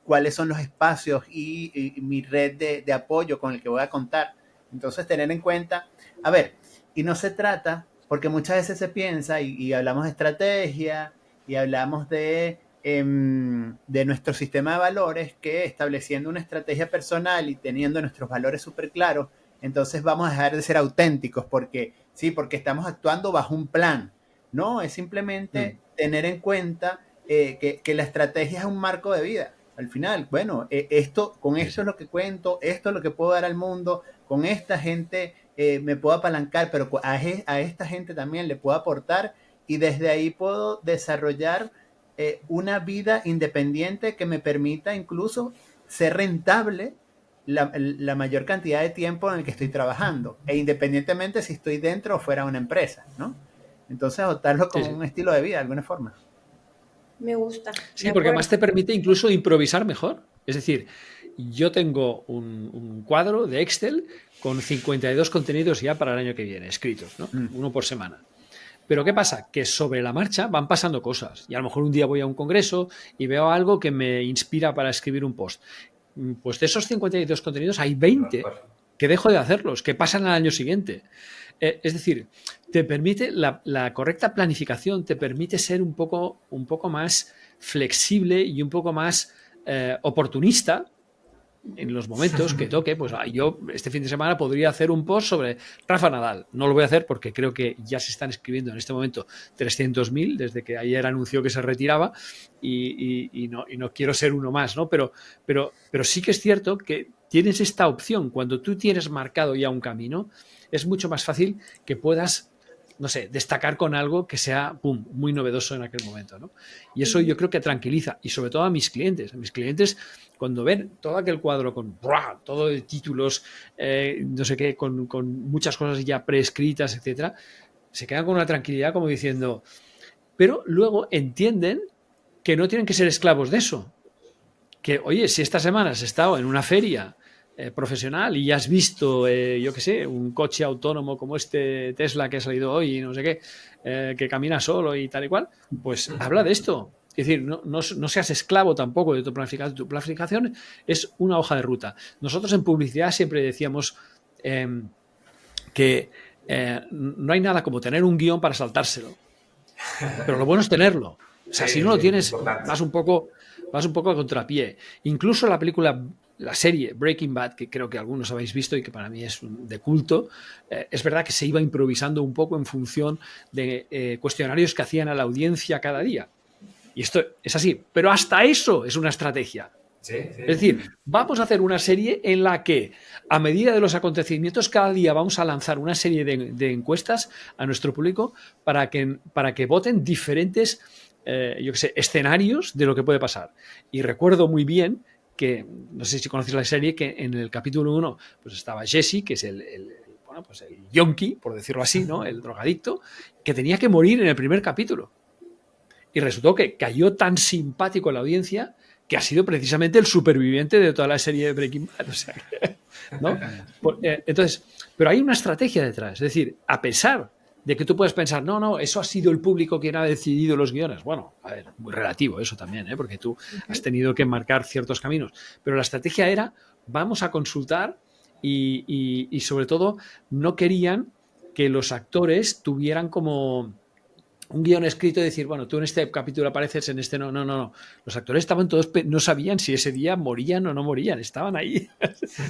cuáles son los espacios y mi red de apoyo con el que voy a contar. Entonces, tener en cuenta, a ver, y no se trata, porque muchas veces se piensa y hablamos de estrategia y hablamos de nuestro sistema de valores, que estableciendo una estrategia personal y teniendo nuestros valores súper claros, entonces vamos a dejar de ser auténticos porque sí, porque estamos actuando bajo un plan. No, es simplemente tener en cuenta que la estrategia es un marco de vida. Al final, bueno, con Sí, esto sí. es lo que cuento, esto es lo que puedo dar al mundo, con esta gente me puedo apalancar, pero a esta gente también le puedo aportar y desde ahí puedo desarrollar una vida independiente que me permita incluso ser rentable la mayor cantidad de tiempo en el que estoy trabajando, e independientemente si estoy dentro o fuera de una empresa, ¿no? Entonces adoptarlo Sí, como sí. un estilo de vida de alguna forma. Me gusta, de Sí, porque acuerdo. además te permite incluso improvisar mejor. Es decir, yo tengo un cuadro de Excel con 52 contenidos ya para el año que viene, escritos, ¿no? Mm. Uno por semana. Pero ¿qué pasa? Que sobre la marcha van pasando cosas. Y a lo mejor un día voy a un congreso y veo algo que me inspira para escribir un post. Pues de esos 52 contenidos hay 20 que dejo de hacerlos, que pasan al año siguiente. Es decir, te permite la correcta planificación, te permite ser un poco más flexible y un poco más oportunista en los momentos que toque. Pues yo este fin de semana podría hacer un post sobre Rafa Nadal. No lo voy a hacer porque creo que ya se están escribiendo en este momento 300.000 desde que ayer anunció que se retiraba y no quiero ser uno más, ¿no? Pero sí que es cierto que tienes esta opción. Cuando tú tienes marcado ya un camino, es mucho más fácil que puedas, no sé, destacar con algo que sea, pum, muy novedoso en aquel momento, ¿no? Y eso yo creo que tranquiliza, y sobre todo a mis clientes. A mis clientes, cuando ven todo aquel cuadro con ¡buah!, todo de títulos, no sé qué, con muchas cosas ya preescritas, etcétera, se quedan con una tranquilidad como diciendo, pero luego entienden que no tienen que ser esclavos de eso. Que, oye, si esta semana has estado en una feria profesional y ya has visto, yo qué sé, un coche autónomo como este Tesla que ha salido hoy y no sé qué, que camina solo y tal y cual, pues habla de esto. Es decir, no seas esclavo tampoco de tu planificación. Tu planificación es una hoja de ruta. Nosotros en publicidad siempre decíamos que no hay nada como tener un guión para saltárselo. Pero lo bueno es tenerlo. O sea, si Sí, no lo sí, tienes, importante. vas un poco a contrapié. Incluso la serie Breaking Bad, que creo que algunos habéis visto y que para mí es de culto, es verdad que se iba improvisando un poco en función de cuestionarios que hacían a la audiencia cada día. Y esto es así. Pero hasta eso es una estrategia. Sí, sí. Es decir, vamos a hacer una serie en la que, a medida de los acontecimientos, cada día vamos a lanzar una serie de encuestas a nuestro público para que voten diferentes, yo qué sé, escenarios de lo que puede pasar. Y recuerdo muy bien que, no sé si conocéis la serie, que en el capítulo 1 pues estaba Jesse, que es bueno, pues el yonki, por decirlo así, ¿no? El drogadicto, que tenía que morir en el primer capítulo. Y resultó que cayó tan simpático a la audiencia que ha sido precisamente el superviviente de toda la serie de Breaking Bad. O sea, ¿no? Entonces, pero hay una estrategia detrás. Es decir, a pesar de que tú puedes pensar, no, eso ha sido el público quien ha decidido los guiones. Bueno, a ver, muy relativo eso también, porque tú has tenido que marcar ciertos caminos. Pero la estrategia era, vamos a consultar y sobre todo no querían que los actores tuvieran como un guión escrito y decir, bueno, tú en este capítulo apareces, en este no. Los actores estaban todos, no sabían si ese día morían o no morían, estaban ahí.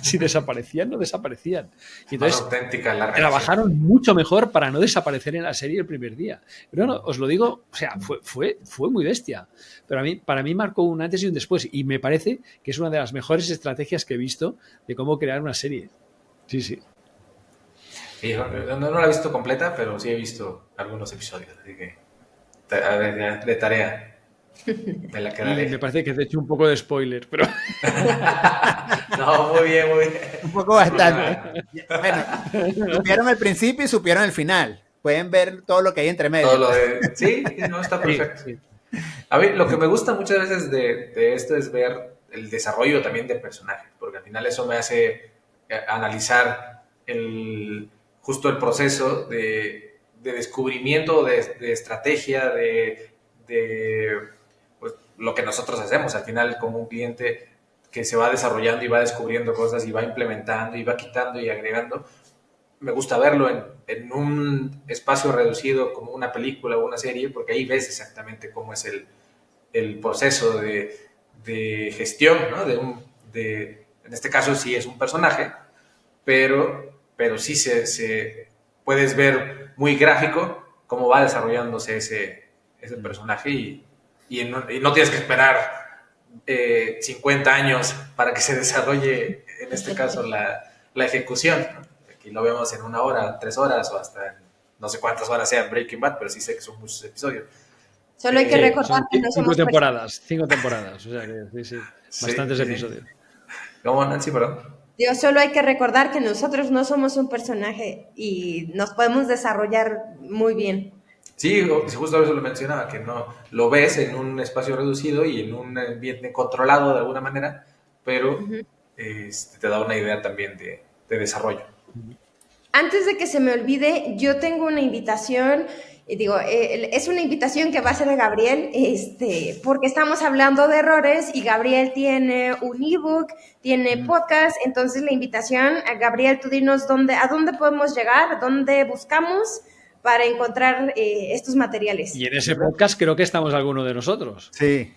Si desaparecían, no desaparecían. Y entonces, más auténtica la reacción. Trabajaron mucho mejor para no desaparecer en la serie el primer día. Pero no, os lo digo, o sea, fue muy bestia. Pero para mí marcó un antes y un después. Y me parece que es una de las mejores estrategias que he visto de cómo crear una serie. Sí, sí. Sí, no la he visto completa, pero sí he visto algunos episodios, así que de tarea me la quedaré. Y me parece que te he hecho un poco de spoiler, pero... No, muy bien. Un poco bastante. Bueno, supieron el principio y supieron el final. Pueden ver todo lo que hay entre medio. Sí, no, está perfecto. Sí. A mí, lo que me gusta muchas veces de esto es ver el desarrollo también del personaje, porque al final eso me hace analizar justo el proceso de descubrimiento, de estrategia, de pues, lo que nosotros hacemos. Al final, como un cliente que se va desarrollando y va descubriendo cosas y va implementando y va quitando y agregando, me gusta verlo en un espacio reducido como una película o una serie, porque ahí ves exactamente cómo es el proceso de gestión, ¿no? En este caso sí es un personaje, pero sí puedes ver muy gráfico cómo va desarrollándose ese personaje y no tienes que esperar 50 años para que se desarrolle, en este caso, la ejecución, ¿no? Aquí lo vemos en 1 hora, 3 horas o hasta no sé cuántas horas sea Breaking Bad, pero sí sé que son muchos episodios. Solo hay que recordar que no somos 5 temporadas, o sea que sí, bastantes episodios. ¿Cómo, Nancy, perdón? Solo hay que recordar que nosotros no somos un personaje y nos podemos desarrollar muy bien. Sí, justo eso lo mencionaba, que no lo ves en un espacio reducido y en un ambiente controlado de alguna manera, pero te da una idea también de desarrollo. Antes de que se me olvide, yo tengo una invitación, es una invitación que va a ser de Gabriel, porque estamos hablando de errores y Gabriel tiene un ebook, tiene podcast, entonces la invitación a Gabriel, tú dinos a dónde podemos llegar, dónde buscamos para encontrar estos materiales. Y en ese podcast creo que estamos alguno de nosotros. Sí,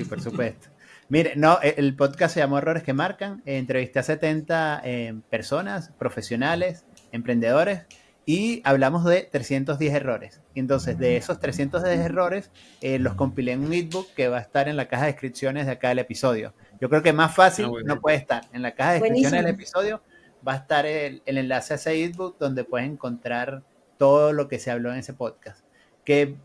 por supuesto. Mire, el podcast se llamó Errores que Marcan. Entrevisté a 70 personas, profesionales, emprendedores, y hablamos de 310 errores. Entonces, de esos 310 errores, los compilé en un ebook que va a estar en la caja de descripciones de acá del episodio. Yo creo que más fácil no puede estar. En la caja de descripciones del episodio va a estar el enlace a ese ebook donde puedes encontrar todo lo que se habló en ese podcast. Que,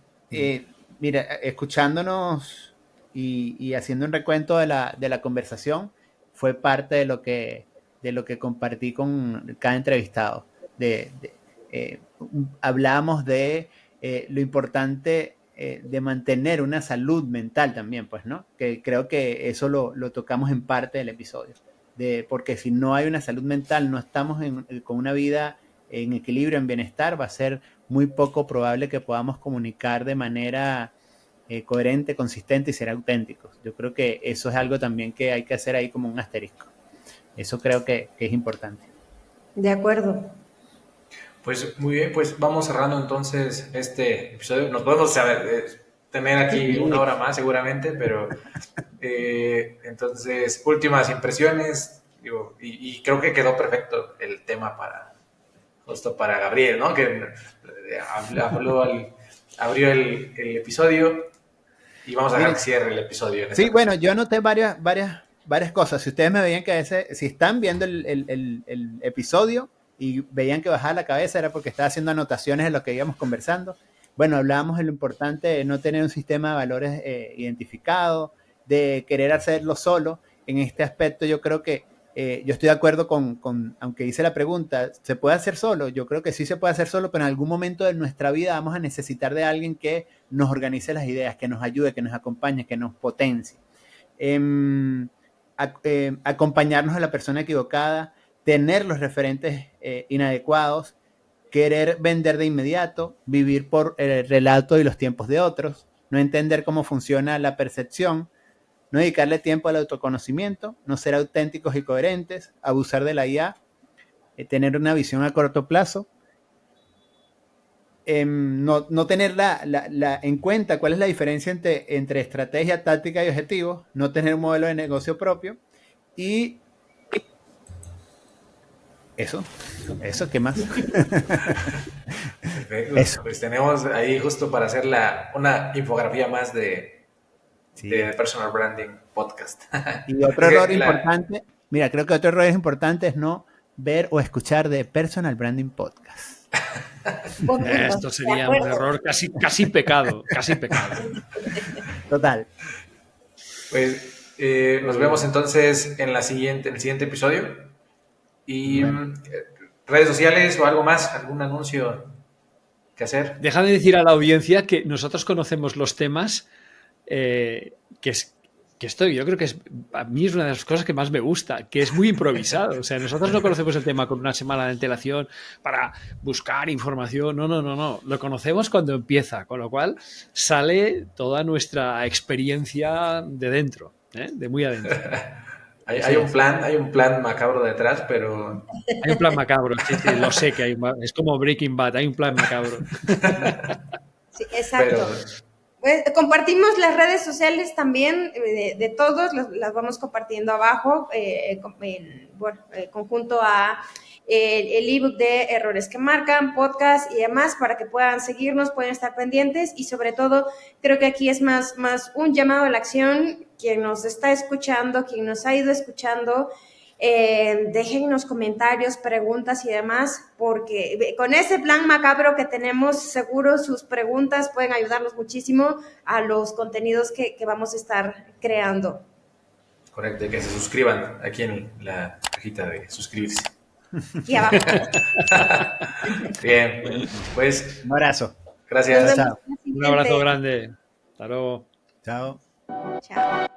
mira, escuchándonos y haciendo un recuento de la conversación, fue parte de lo que compartí con cada entrevistado. Hablábamos de lo importante de mantener una salud mental también, pues, ¿no? Que creo que eso lo tocamos en parte del episodio. Porque si no hay una salud mental, no estamos con una vida en equilibrio, en bienestar, va a ser muy poco probable que podamos comunicar de manera coherente, consistente y ser auténticos. Yo creo que eso es algo también que hay que hacer ahí como un asterisco. Eso creo que es importante. De acuerdo. Pues muy bien, pues vamos cerrando entonces este episodio. Nos podemos tener aquí 1 hora más seguramente, pero entonces últimas impresiones, y creo que quedó perfecto el tema justo para Gabriel, ¿no? Que abrió el episodio y vamos a dejar que cierre el episodio. Sí, bueno, yo anoté varias cosas. Si ustedes me veían si están viendo el episodio y veían que bajaba la cabeza, era porque estaba haciendo anotaciones de lo que íbamos conversando. Bueno, hablábamos de lo importante de no tener un sistema de valores identificado, de querer hacerlo solo. En este aspecto yo creo que yo estoy de acuerdo con, aunque hice la pregunta, ¿se puede hacer solo? Yo creo que sí se puede hacer solo, pero en algún momento de nuestra vida vamos a necesitar de alguien que nos organice las ideas, que nos ayude, que nos acompañe, que nos potencie. Acompañarnos a la persona equivocada, tener los referentes inadecuados, querer vender de inmediato, vivir por el relato y los tiempos de otros, no entender cómo funciona la percepción, no dedicarle tiempo al autoconocimiento, no ser auténticos y coherentes, abusar de la IA, tener una visión a corto plazo, no tener en cuenta cuál es la diferencia entre estrategia, táctica y objetivos, no tener un modelo de negocio propio y eso, ¿qué más? Perfecto. Eso. Pues tenemos ahí justo para hacer una infografía más de Personal Branding Podcast. Y otro error importante, mira, creo que otro error importante es no ver o escuchar de Personal Branding Podcast. Esto sería un error casi pecado, casi pecado. Total. Pues nos vemos entonces en el siguiente episodio. Y redes sociales o algo más, algún anuncio que hacer. Déjame decir a la audiencia que nosotros conocemos los temas yo creo que a mí es una de las cosas que más me gusta, que es muy improvisado. O sea, nosotros no conocemos el tema con una semana de antelación para buscar información. No. Lo conocemos cuando empieza, con lo cual sale toda nuestra experiencia de dentro, de muy adentro. Hay un plan macabro detrás, pero... Hay un plan macabro, sí, lo sé que hay. Es como Breaking Bad, hay un plan macabro. Sí, exacto. Pues, compartimos las redes sociales también de todos, las vamos compartiendo abajo, conjunto a el ebook de Errores que Marcan, podcast y demás, para que puedan seguirnos, pueden estar pendientes y sobre todo creo que aquí es más un llamado a la acción. Quien nos está escuchando, quien nos ha ido escuchando, déjennos comentarios, preguntas y demás, porque con ese plan macabro que tenemos, seguro sus preguntas pueden ayudarnos muchísimo a los contenidos que vamos a estar creando. Correcto, que se suscriban aquí en la cajita de suscribirse. Aquí abajo. Bien, pues un abrazo. Gracias. Chao. Un abrazo grande. Hasta luego. Chao. Chao.